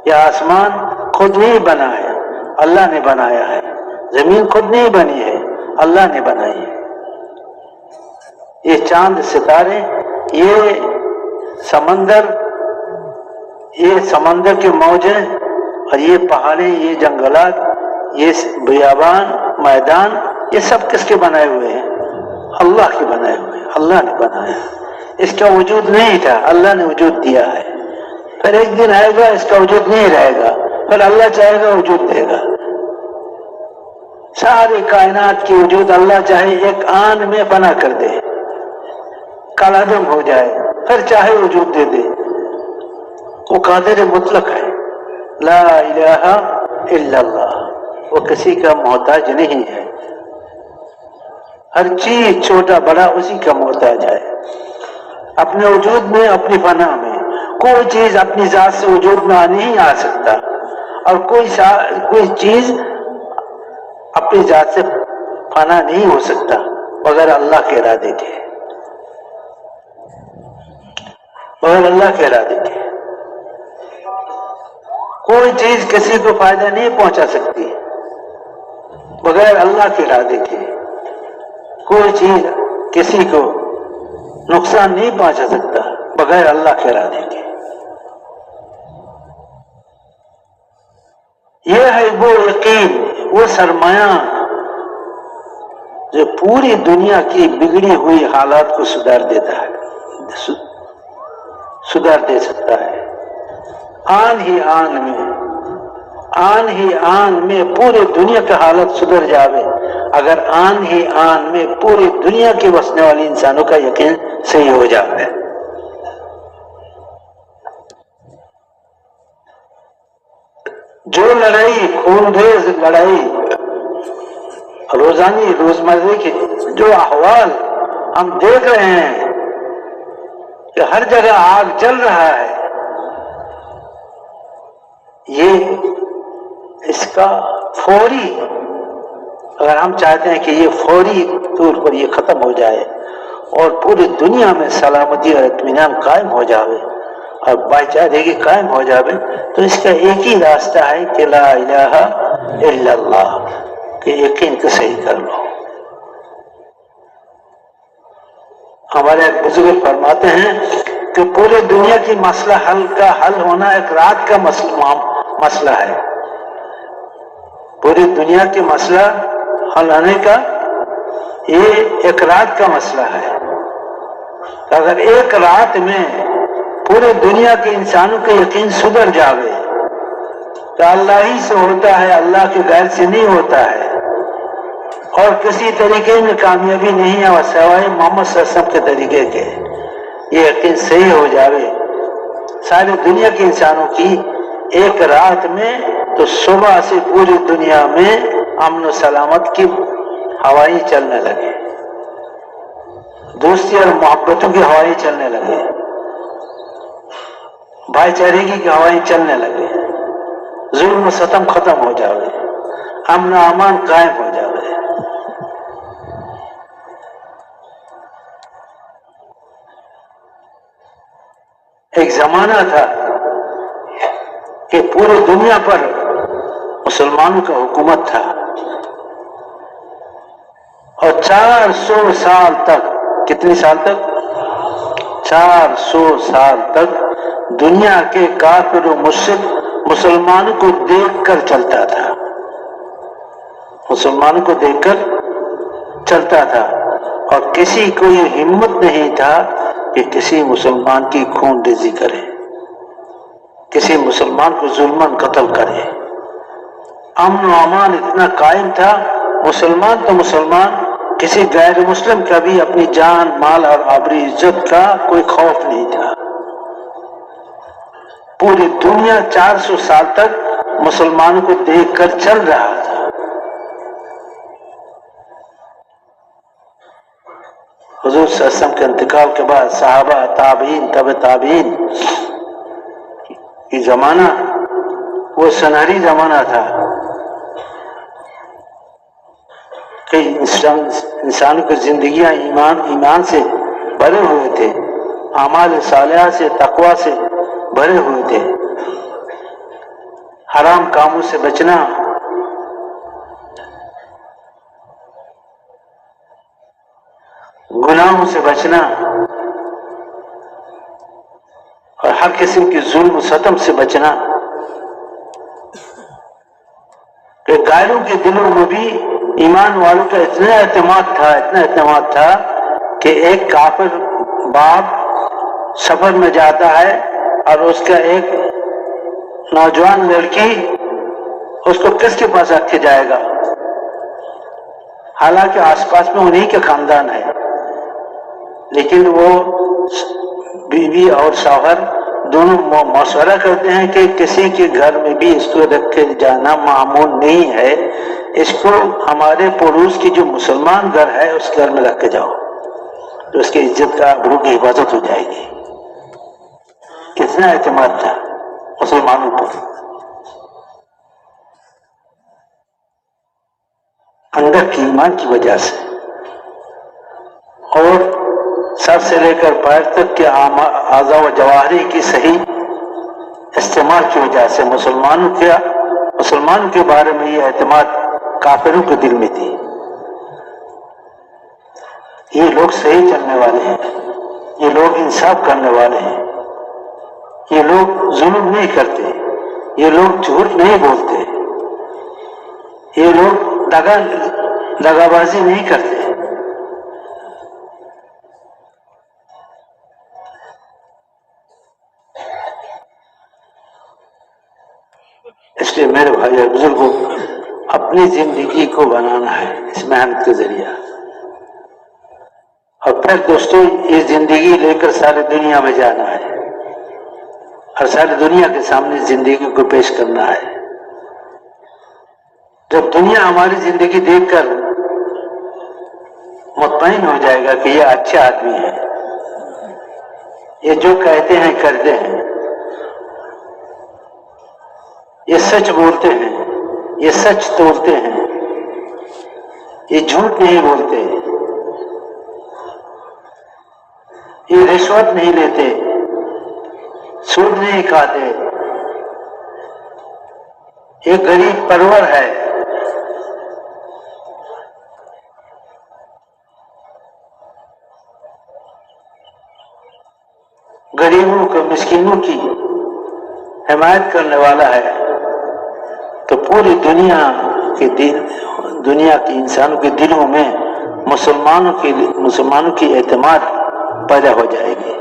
یہ آسمان خود نہیں بنا ہے، اللہ نے بنایا ہے. زمین خود نہیں بنی ہے، اللہ نے بنائی ہے. یہ چاند ستارے، یہ سمندر کے موجیں، اور یہ پہاڑیں، یہ جنگلات، یہ بیابان، میدان، یہ سب کس کے بنائے ہوئے ہیں؟ اللہ کے بنائے ہوئے ہیں. اللہ نے بنایا. اس کا وجود نہیں تھا، اللہ نے وجود دیا ہے. پھر ایک دن آئے گا اس کا وجود نہیں رہے گا، پھر اللہ چاہے گا وجود دے گا. ساری کائنات کی وجود اللہ چاہے ایک آن میں فنا کر دے، کالعدم ہو جائے، پھر چاہے وجود دے دے. وہ قادر مطلق ہے. لا الہ الا اللہ. وہ کسی کا محتاج نہیں ہے. ہر چیز چھوٹا بڑا اسی کا محتاج ہے. اپنے وجود میں، اپنی فنا میں کوئی چیز اپنی ذات سے وجود میں نہیں آ سکتا، اور کوئی چیز اپنی ذات سے فنا نہیں ہو سکتا بغیر اللہ کے ارادے کے. بغیر اللہ کے ارادے کے کوئی چیز کسی کو فائدہ نہیں پہنچا سکتی بغیر اللہ کے ارادے کے. کوئی چیز کسی کو نقصان نہیں پہنچا سکتا بغیر اللہ کے ارادے کے۔ یہ ہے وہ یقین، وہ سرمایہ جو پوری دنیا کی بگڑی ہوئی حالات کو سدھار دیتا ہے، سدھار دے سکتا ہے۔ آن ہی آن میں پوری دنیا کا حالت سدھر جاوے اگر آن ہی آن میں پوری دنیا کے بسنے والی انسانوں کا یقین صحیح ہو جاوے۔ جو لڑائی، خونریز لڑائی، روزانی روزمرہ کے جو احوال ہم دیکھ رہے ہیں کہ ہر جگہ آگ جل رہا ہے، یہ اس کا فوری، اگر ہم چاہتے ہیں کہ یہ فوری طور پر یہ ختم ہو جائے اور پوری دنیا میں سلامتی اور اطمینان قائم ہو جاوے اور بھائی چارگی قائم ہو جاوے، تو اس کا ایک ہی راستہ ہے کہ لا الہ الا اللہ، کہ یقین کو صحیح کر لو۔ ہمارے ایک بزرگ فرماتے ہیں کہ پورے دنیا کی مسئلہ حل ہونا ایک رات کا مسئلہ ہے۔ پوری دنیا کی مسئلہ حل ہونے کا یہ ایک رات کا مسئلہ ہے۔ اگر ایک رات میں پورے دنیا کے انسانوں کا یقین سدھر جاوے کہ اللہ ہی سے ہوتا ہے، اللہ کے غیر سے نہیں ہوتا ہے، اور کسی طریقے میں کامیابی نہیں ہے سوائے محمد صلی اللہ علیہ وسلم کے طریقے کے، یہ یقین صحیح ہو جاوے ساری دنیا کے انسانوں کی ایک رات میں، تو صبح سے پوری دنیا میں امن و سلامت کی ہوائیں چلنے لگے، دوستی اور محبتوں کی ہوائیں چلنے لگے، بھائی چارگی کی ہوائیں چلنے لگے، ظلم و ستم ختم ہو جاوے، امن و امان قائم ہو جاوے۔ ایک زمانہ تھا کہ پوری دنیا پر مسلمانوں کا حکومت تھا، اور 400 سال تک، کتنے سال تک؟ 400 سال تک دنیا کے کافر و مشرک مسلمانوں کو دیکھ کر چلتا تھا، مسلمانوں کو دیکھ کر چلتا تھا، اور کسی کو یہ ہمت نہیں تھا کہ کسی مسلمان کی خون ریزی کرے، کسی مسلمان کو ظلماً قتل کرے۔ امن و امان اتنا قائم تھا، مسلمان تو مسلمان، کسی غیر مسلم کا بھی اپنی جان، مال اور آبری عزت کا کوئی خوف نہیں تھا۔ پوری دنیا 400 سال تک مسلمانوں کو دیکھ کر چل رہا تھا۔ حضور صلی اللہ علیہ وسلم کے انتقال کے بعد صحابہ، تابعین، تبع تابعین یہ زمانہ وہ سنہری زمانہ تھا کہ انسانوں کی زندگیاں ایمان سے بھرے ہوئے تھے، اعمال صالحہ سے، تقوی سے بھرے ہوئے تھے، حرام کاموں سے بچنا، گناہوں سے بچنا، اور ہر قسم کی ظلم و ستم سے بچنا۔ کہ غیروں کے دلوں میں بھی ایمان والوں کا اتنا اعتماد تھا کہ ایک کافر باپ سفر میں جاتا ہے اور اس کا ایک نوجوان لڑکی اس کو کس کے پاس رکھ کے جائے گا، حالانکہ آس پاس میں انہی کے خاندان ہے، لیکن وہ بیوی اور شوہر دونوں مشورہ کرتے ہیں کہ کسی کے گھر میں بھی اس کو رکھ کے جانا معمول نہیں ہے، اس کو ہمارے پڑوس کی جو مسلمان گھر ہے اس گھر میں رکھ کے جاؤ، تو اس کی عزت کا آبرو کی حفاظت ہو جائے گی۔ کتنا اعتماد تھا مسلمانوں پر، اندر کی ایمان کی وجہ سے، اور سر سے لے کر پیر تک کے اعضاء و جواہری کی صحیح استعمال کی وجہ سے مسلمانوں کے بارے میں یہ اعتماد کافروں کے دل میں تھی۔ یہ لوگ صحیح چلنے والے ہیں، یہ لوگ انصاف کرنے والے ہیں، یہ لوگ ظلم نہیں کرتے، یہ لوگ جھوٹ نہیں بولتے، یہ لوگ دغا بازی نہیں کرتے۔ اس لیے میرے بھائی اور بزرگوں، اپنی زندگی کو بنانا ہے اس محنت کے ذریعہ، اور پھر دوستوں یہ زندگی لے کر ساری دنیا میں جانا ہے اور ساری دنیا کے سامنے زندگی کو پیش کرنا ہے۔ جب دنیا ہماری زندگی دیکھ کر مطمئن ہو جائے گا کہ یہ اچھا آدمی ہے، یہ جو کہتے ہیں کرتے ہیں، یہ سچ بولتے ہیں، یہ سچ توڑتے ہیں، یہ جھوٹ نہیں بولتے، یہ رشوت نہیں لیتے، سود نہیں کھاتے، یہ غریب پرور ہے، غریبوں کو مسکینوں کی حمایت کرنے والا ہے، تو پوری دنیا کے انسانوں کے دلوں میں مسلمانوں کی اعتماد پیدا ہو جائے گی۔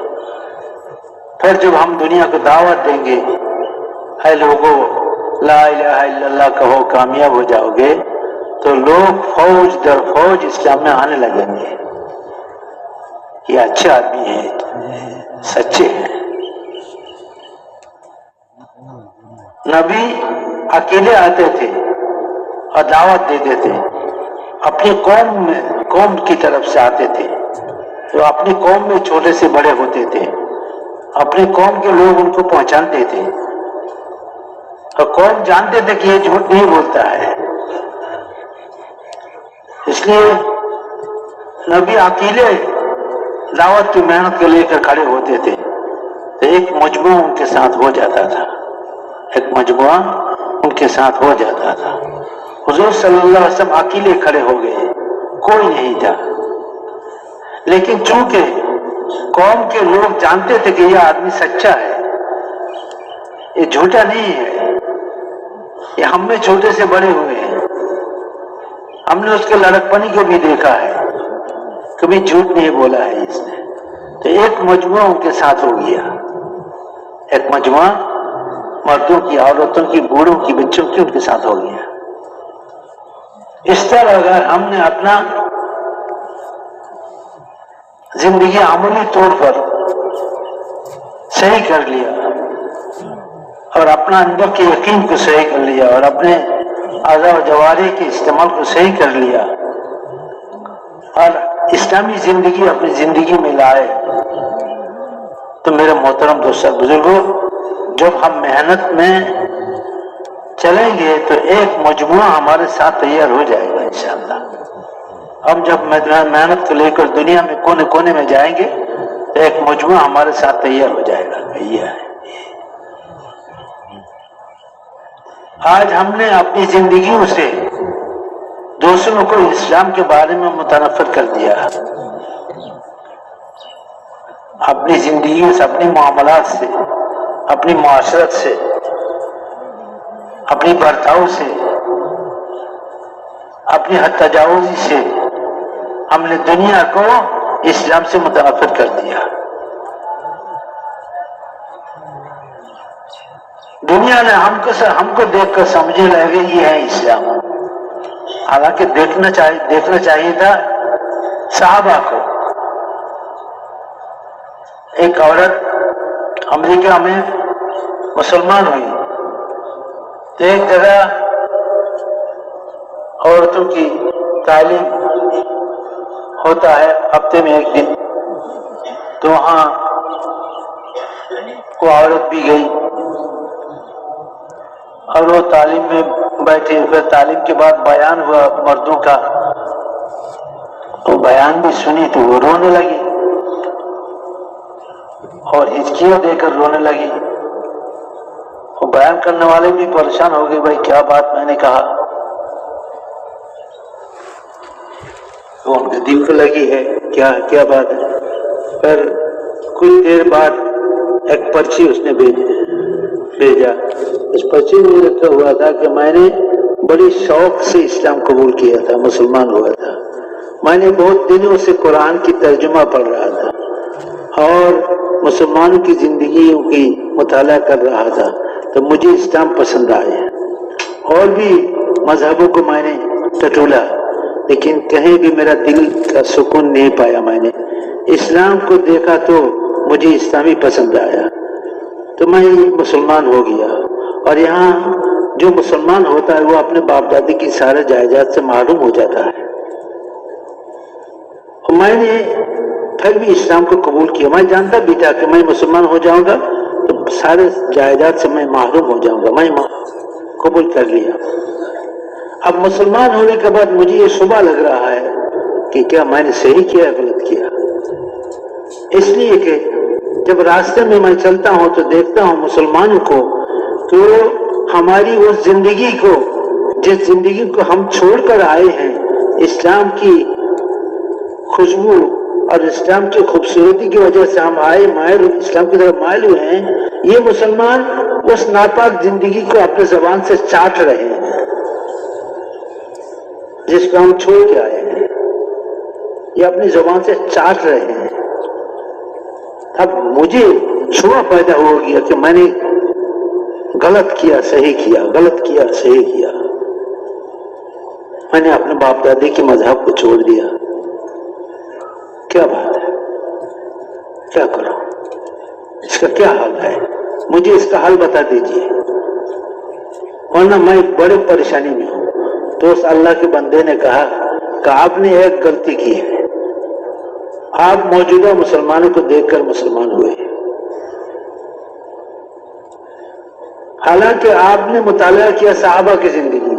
پھر جب ہم دنیا کو دعوت دیں گے، اے لوگوں لا الہ الا اللہ کہو کامیاب ہو جاؤ گے، تو لوگ فوج در فوج اسلام میں آنے لگیں گے۔ یہ اچھے آدمی ہیں، سچے ہیں۔ نبی اکیلے آتے تھے اور دعوت دیتے تھے، اپنی قوم کی طرف سے آتے تھے، تو اپنی قوم میں چھوٹے سے بڑے ہوتے تھے، اپنی قوم کے لوگ ان کو پہچانتے تھے، اور قوم جانتے تھے کہ یہ جھوٹ نہیں بولتا ہے۔ اس لیے نبی اکیلے دعوت کی محنت کو لے کر کھڑے ہوتے تھے تو ایک مجموعہ ان کے ساتھ ہو جاتا تھا، ایک مجموعہ ان کے ساتھ ہو جاتا تھا۔ حضور صلی اللہ علیہ وسلم اکیلے کھڑے ہو گئے، کوئی نہیں تھا، لیکن چونکہ قوم کے لوگ جانتے تھے کہ یہ آدمی سچا ہے، یہ جھوٹا نہیں ہے، یہ ہم میں چھوٹے سے بڑے ہوئے ہیں، ہم نے اس کے لڑکپنی کو بھی دیکھا ہے، کبھی جھوٹ نہیں بولا ہے اس نے، تو ایک مجموعہ ان کے ساتھ ہو گیا، ایک مجموعہ مردوں کی، عورتوں کی، بوڑھوں کی، بچوں کی ان کے ساتھ ہو گیا۔ اس طرح اگر ہم نے اپنا زندگی عملی طور پر صحیح کر لیا اور اپنا اندر کے یقین کو صحیح کر لیا اور اپنے اعضاء و جوارح کے استعمال کو صحیح کر لیا اور اسلامی زندگی اپنی زندگی میں لائے، تو میرے محترم دوستوں بزرگوں، جب ہم محنت میں چلیں گے تو ایک مجموعہ ہمارے ساتھ تیار ہو جائے گا انشاءاللہ۔ ہم جب محنت کو لے کر دنیا میں کونے کونے میں جائیں گے تو ایک مجموعہ ہمارے ساتھ تیار ہو جائے گا۔ یہ ہے، آج ہم نے اپنی زندگیوں سے دوسروں کو اسلام کے بارے میں متنفر کر دیا، اپنی زندگیوں سے، اپنی معاملات سے، اپنی معاشرت سے، اپنی برتاؤ سے، اپنی حد تجاوزی سے ہم نے دنیا کو اسلام سے متنفر کر دیا۔ دنیا نے ہم کو دیکھ کر سمجھنے لگے یہ ہے اسلام، حالانکہ دیکھنا چاہیے تھا صحابہ کو۔ ایک عورت امریکہ میں مسلمان ہوئی تو ایک جگہ عورتوں کی تعلیم ہوتا ہے ہفتے میں ایک دن، تو وہاں وہ عورت بھی گئی اور وہ تعلیم میں بیٹھی، پھر تعلیم کے بعد بیان ہوا مردوں کا، وہ بیان بھی سنی تو وہ رونے لگی اور ہچکیاں دے کر رونے لگی۔ وہ بیان کرنے والے بھی پریشان ہو گئے، بھائی کیا بات میں نے کہا، تو ان کے دل کو لگی ہے کیا بات ہے. پر کچھ دیر بعد ایک پرچی اس نے بھیجا. اس پرچی میں لکھا ہوا تھا کہ میں نے بڑی شوق سے اسلام قبول کیا تھا، مسلمان ہوا تھا. میں نے بہت دنوں سے قرآن کی ترجمہ پڑھ رہا تھا اور مسلمانوں کی زندگیوں کی مطالعہ کر رہا تھا، تو مجھے اسلام پسند آیا. اور بھی مذہبوں کو میں نے ٹٹولا، لیکن کہیں بھی میرا دل کا سکون نہیں پایا. میں نے اسلام کو دیکھا تو مجھے اسلامی پسند آیا، تو میں مسلمان ہو گیا. اور یہاں جو مسلمان ہوتا ہے وہ اپنے باپ دادی کی سارے جائیداد سے محروم ہو جاتا ہے. میں نے پھر بھی اسلام کو قبول کیا. میں جانتا بھی تھا کہ میں مسلمان ہو جاؤں گا تو سارے جائیداد سے میں محروم ہو جاؤں گا. میں قبول کر لیا. اب مسلمان ہونے کے بعد مجھے یہ شبہ لگ رہا ہے کہ کیا میں نے صحیح کیا یا غلط کیا. اس لیے کہ جب راستے میں میں چلتا ہوں تو دیکھتا ہوں مسلمانوں کو، تو ہماری اس زندگی کو، جس زندگی کو ہم چھوڑ کر آئے ہیں، اسلام کی خوشبو اور اسلام کی خوبصورتی کی وجہ سے ہم مائل اسلام کی طرف مائل ہوئے ہیں، یہ مسلمان اس ناپاک زندگی کو اپنے زبان سے چاٹ رہے ہیں جس کو ہم چھوڑ کے آئے ہیں. یہ اپنی زبان سے چاٹ رہے ہیں. اب مجھے شبہ پیدا ہو گیا کہ میں نے غلط کیا صحیح کیا، غلط کیا صحیح کیا. میں نے اپنے باپ دادی کے مذہب کو چھوڑ دیا. کیا بات ہے، کیا کروں، اس کا کیا حل ہے؟ مجھے اس کا حل بتا دیجیے، ورنہ میں بڑے پریشانی میں ہوں. تو اس اللہ کے بندے نے کہا کہ آپ نے ایک غلطی کی ہے. آپ موجودہ مسلمانوں کو دیکھ کر مسلمان ہوئے، حالانکہ آپ نے مطالعہ کیا صحابہ کی زندگی.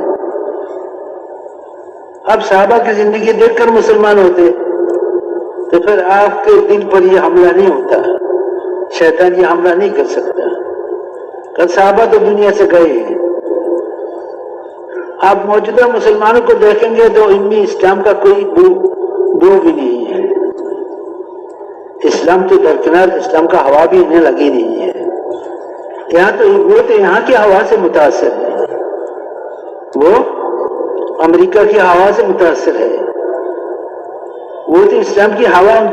اب صحابہ کی زندگی دیکھ کر مسلمان ہوتے تو پھر آپ کے دل پر یہ حملہ نہیں ہوتا، شیطان یہ حملہ نہیں کر سکتا. کل صحابہ تو دنیا سے گئے ہیں. آپ موجودہ مسلمانوں کو دیکھیں گے تو ان میں اسلام کا کوئی بو بھی نہیں ہے. اسلام تو درکنار، اسلام کا ہوا بھی انہیں لگی نہیں ہے. یہاں تو یہاں کی ہوا سے متاثر ہے، وہ امریکہ کی ہوا سے متاثر ہے. وہ تو اسلام کی ہوا ان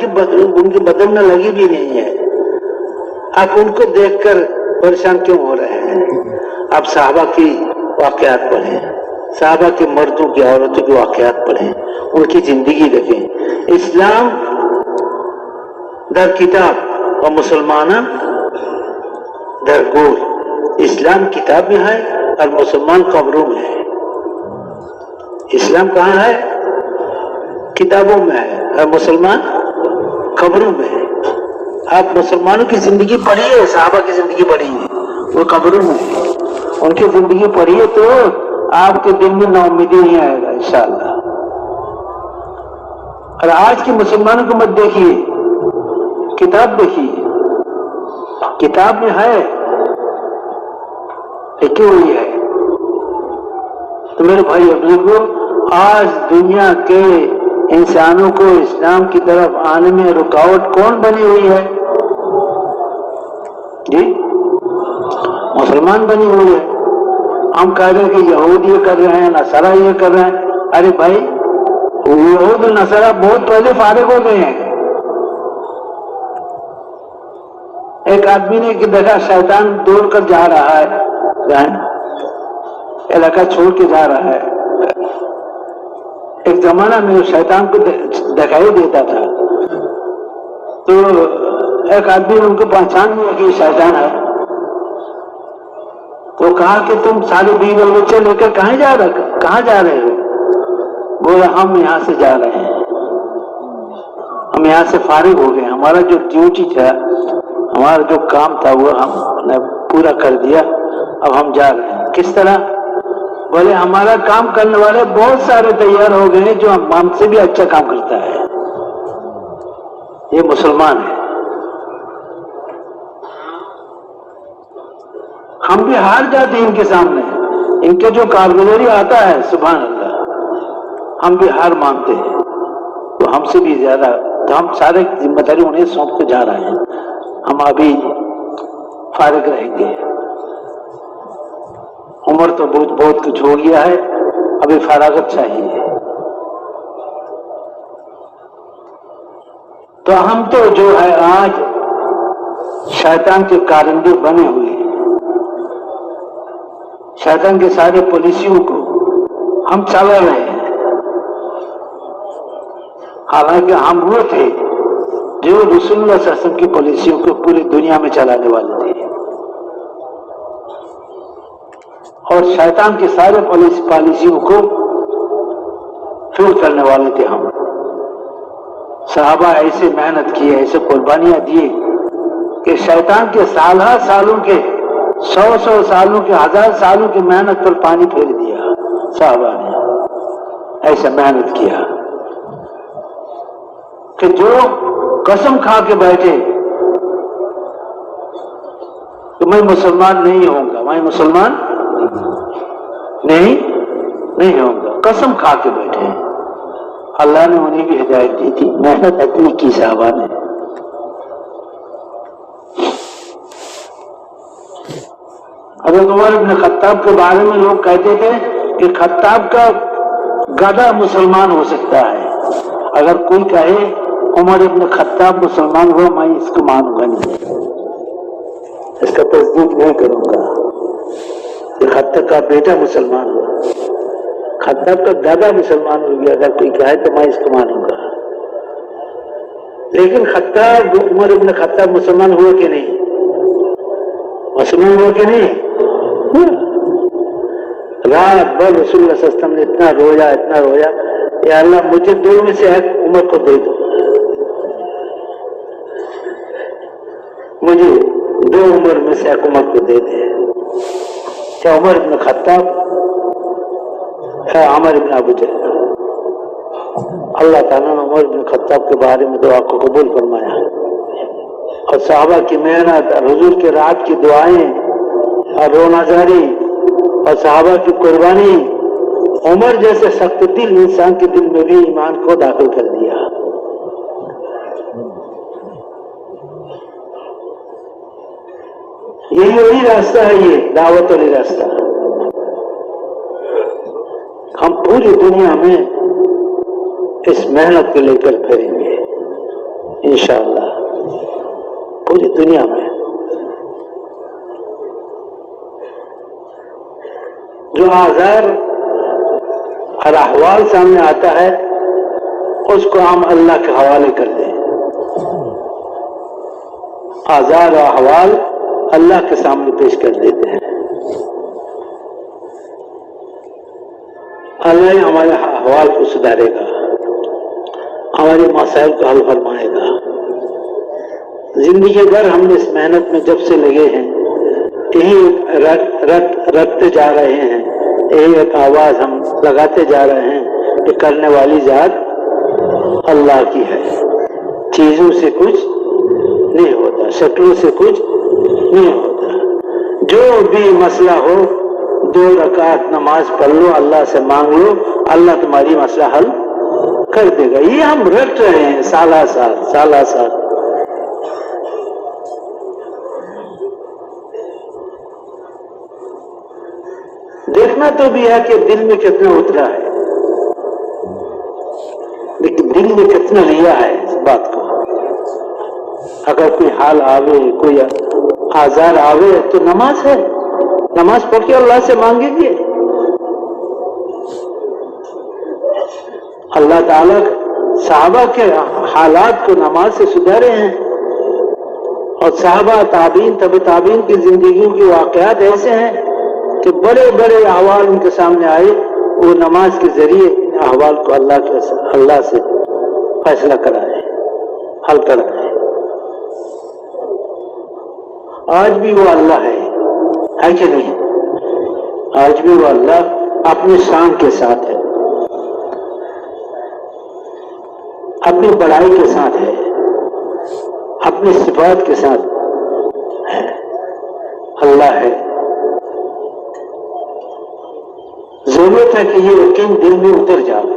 کے بدن میں لگی بھی نہیں ہے. آپ ان کو دیکھ کر پریشان کیوں ہو رہے ہیں؟ آپ صحابہ کی واقعات پڑھیں، صحابہ کے مردوں کی عورتوں کی واقعات پڑھیں، ان کی زندگی دیکھیں. اسلام در کتاب اور مسلمان در گور. اسلام کتاب میں ہے اور مسلمان قبروں میں ہے. اسلام کہاں ہے؟ کتابوں میں ہے اور مسلمان قبروں میں ہے. آپ مسلمانوں کی زندگی پڑھیے، صحابہ کی زندگی پڑھیے، وہ قبروں میں ہے. ان کی زندگی پڑھیے تو آپ کے دل میں نا امیدی نہیں آئے گا انشاءاللہ. اور آج کے مسلمانوں کو مت دیکھیے، کتاب دیکھیے. کتاب میں ہے لکھی ہوئی ہے. تو میرے بھائی بزرگوں، آج دنیا کے انسانوں کو اسلام کی طرف آنے میں رکاوٹ کون بنی ہوئی ہے؟ جی مسلمان بنی ہوئی ہے. ہم کہہ رہے ہیں کہ یہود یہ کر رہے ہیں، نصارہ یہ کر رہے ہیں. ارے بھائی، یہود اور نصارہ بہت پہلے فارغ ہو گئے ہیں. ایک آدمی نے دیکھا شیطان دوڑ کر جا رہا ہے، علاقہ چھوڑ کے جا رہا ہے. ایک زمانہ میں شیطان کو دکھائی دیتا تھا، تو ایک آدمی نے ان کو پہچان لیا کہ شیطان ہے. تو کہا کہ تم سارے بیوی اور بچے لے کر کہاں جا رہے ہو؟ بولا ہم یہاں سے جا رہے ہیں، ہم یہاں سے فارغ ہو گئے. ہمارا جو ڈیوٹی تھا، ہمارا جو کام تھا وہ ہم نے پورا کر دیا، اب ہم جا رہے ہیں. کس طرح؟ بولے ہمارا کام کرنے والے بہت سارے تیار ہو گئے ہیں جو ہم سے بھی اچھا کام کرتا ہے. یہ مسلمان ہے. ہم بھی ہار جاتے ہیں ان کے سامنے. ان کے جو کارگزاری آتا ہے سبحان اللہ، ہم بھی ہار مانتے ہیں. تو ہم سے بھی زیادہ تو ہم سارے ذمہ داری انہیں سونپ کے جا رہے ہیں. ہم ابھی فارغ رہیں گے. عمر تو بہت کچھ ہو گیا ہے، ابھی فراغت چاہیے. تو ہم تو جو ہے آج شیطان کے کارندے بنے ہوئے ہیں. شیطان کے سارے پالیسیوں کو ہم چلا رہے ہیں. حالانکہ ہم وہ تھے جو رسول اللہ صلی اللہ علیہ وسلم کی پالیسیوں کو پوری دنیا میں چلانے والے تھے، اور شیطان کے سارے پالیسیوں کو فیل کرنے والے تھے ہم. صحابہ ایسے محنت کیے، ایسے قربانیاں دیے کہ شیطان کے سالوں کے 100 سالوں کے 1000 سالوں کی محنت پر پانی پھیر دیا. صحابہ نے ایسا محنت کیا کہ جو قسم کھا کے بیٹھے کہ میں مسلمان نہیں ہوں گا، میں مسلمان نہیں ہوں گا، قسم کھا کے بیٹھے. اللہ نے انہیں بھی ہدایت دی تھی، محنت اتنی کی صحابہ نے. حضرت عمر ابن خطاب کے بارے میں لوگ کہتے تھے کہ خطاب کا گدھا مسلمان ہو سکتا ہے. اگر کوئی کہے عمر ابن خطاب مسلمان ہو، میں اس کو مانوں گا نہیں، اس کا تصدیق نہیں کروں گا. کہ خطاب کا بیٹا مسلمان ہو، خطاب کا دادا مسلمان ہو گیا، اگر کوئی کہے تو میں اس کو مانوں گا. لیکن خطاب عمر ابن خطاب مسلمان ہوئے کہ نہیں؟ مسلمان ہوئے کہ نہیں؟ رات بھر رسول اللہ صلی اللہ علیہ وسلم نے اتنا رویا، یا اللہ مجھے 2 میں سے ایک عمر کو دے دو، مجھے 2 عمر میں سے ایک عمر کو دے دے. کیا عمر ابن خطاب ہے عمر ابن ابو جہل. اللہ تعالیٰ نے عمر ابن خطاب کے بارے میں دعا کو قبول فرمایا، اور صحابہ کی محنت اور حضور کے رات کی دعائیں اور رونا جاری اور صحابہ کی قربانی عمر جیسے سخت دل انسان کے دل میں بھی ایمان کو داخل کر دیا. یہی وہی راستہ ہے، یہ دعوت والی راستہ. ہم پوری دنیا میں اس محنت کو لے کر پھریں گے انشاءاللہ، پوری دنیا میں. جو آزار اور احوال سامنے آتا ہے اس کو ہم اللہ کے حوالے کر دیں. آزار و احوال اللہ کے سامنے پیش کر دیتے ہیں. اللہ ہمارے احوال کو سدھارے گا، ہمارے مسائل کو حل فرمائے گا. زندگی بھر ہم نے اس محنت میں جب سے لگے ہیں یہی رکھتے جا رہے ہیں، یہی ایک آواز ہم لگاتے جا رہے ہیں کہ کرنے والی ذات اللہ کی ہے. چیزوں سے کچھ نہیں ہوتا، شکلوں سے کچھ نہیں ہوتا. جو بھی مسئلہ ہو 2 رکعت نماز پڑھ لو، اللہ سے مانگ لو، اللہ تمہاری مسئلہ حل کر دے گا. یہ ہم رٹ رہے ہیں سالہ سال. دیکھنا تو بھی ہے کہ دل میں کتنا اترا ہے، لیکن دل میں کتنا لیا ہے اس بات کو. اگر کوئی حال آوے، کوئی آزار آوے تو نماز ہے، نماز پڑھ کے اللہ سے مانگیں گے. اللہ تعالیٰ صحابہ کے حالات کو نماز سے سدھارے ہیں، اور صحابہ تابعین طب تابعین کی زندگیوں کے واقعات ایسے ہیں کہ بڑے بڑے احوال ان کے سامنے آئے، وہ نماز کے ذریعے ان احوال کو اللہ سے فیصلہ کرائے، حل کرائے. آج بھی وہ اللہ ہے کہ نہیں؟ آج بھی وہ اللہ اپنی شان کے ساتھ ہے، اپنی بڑائی کے ساتھ ہے، اپنی صفات کے ساتھ ہے. اللہ ہے. ضرورت ہے کہ یہ یقین دل میں اتر جائے.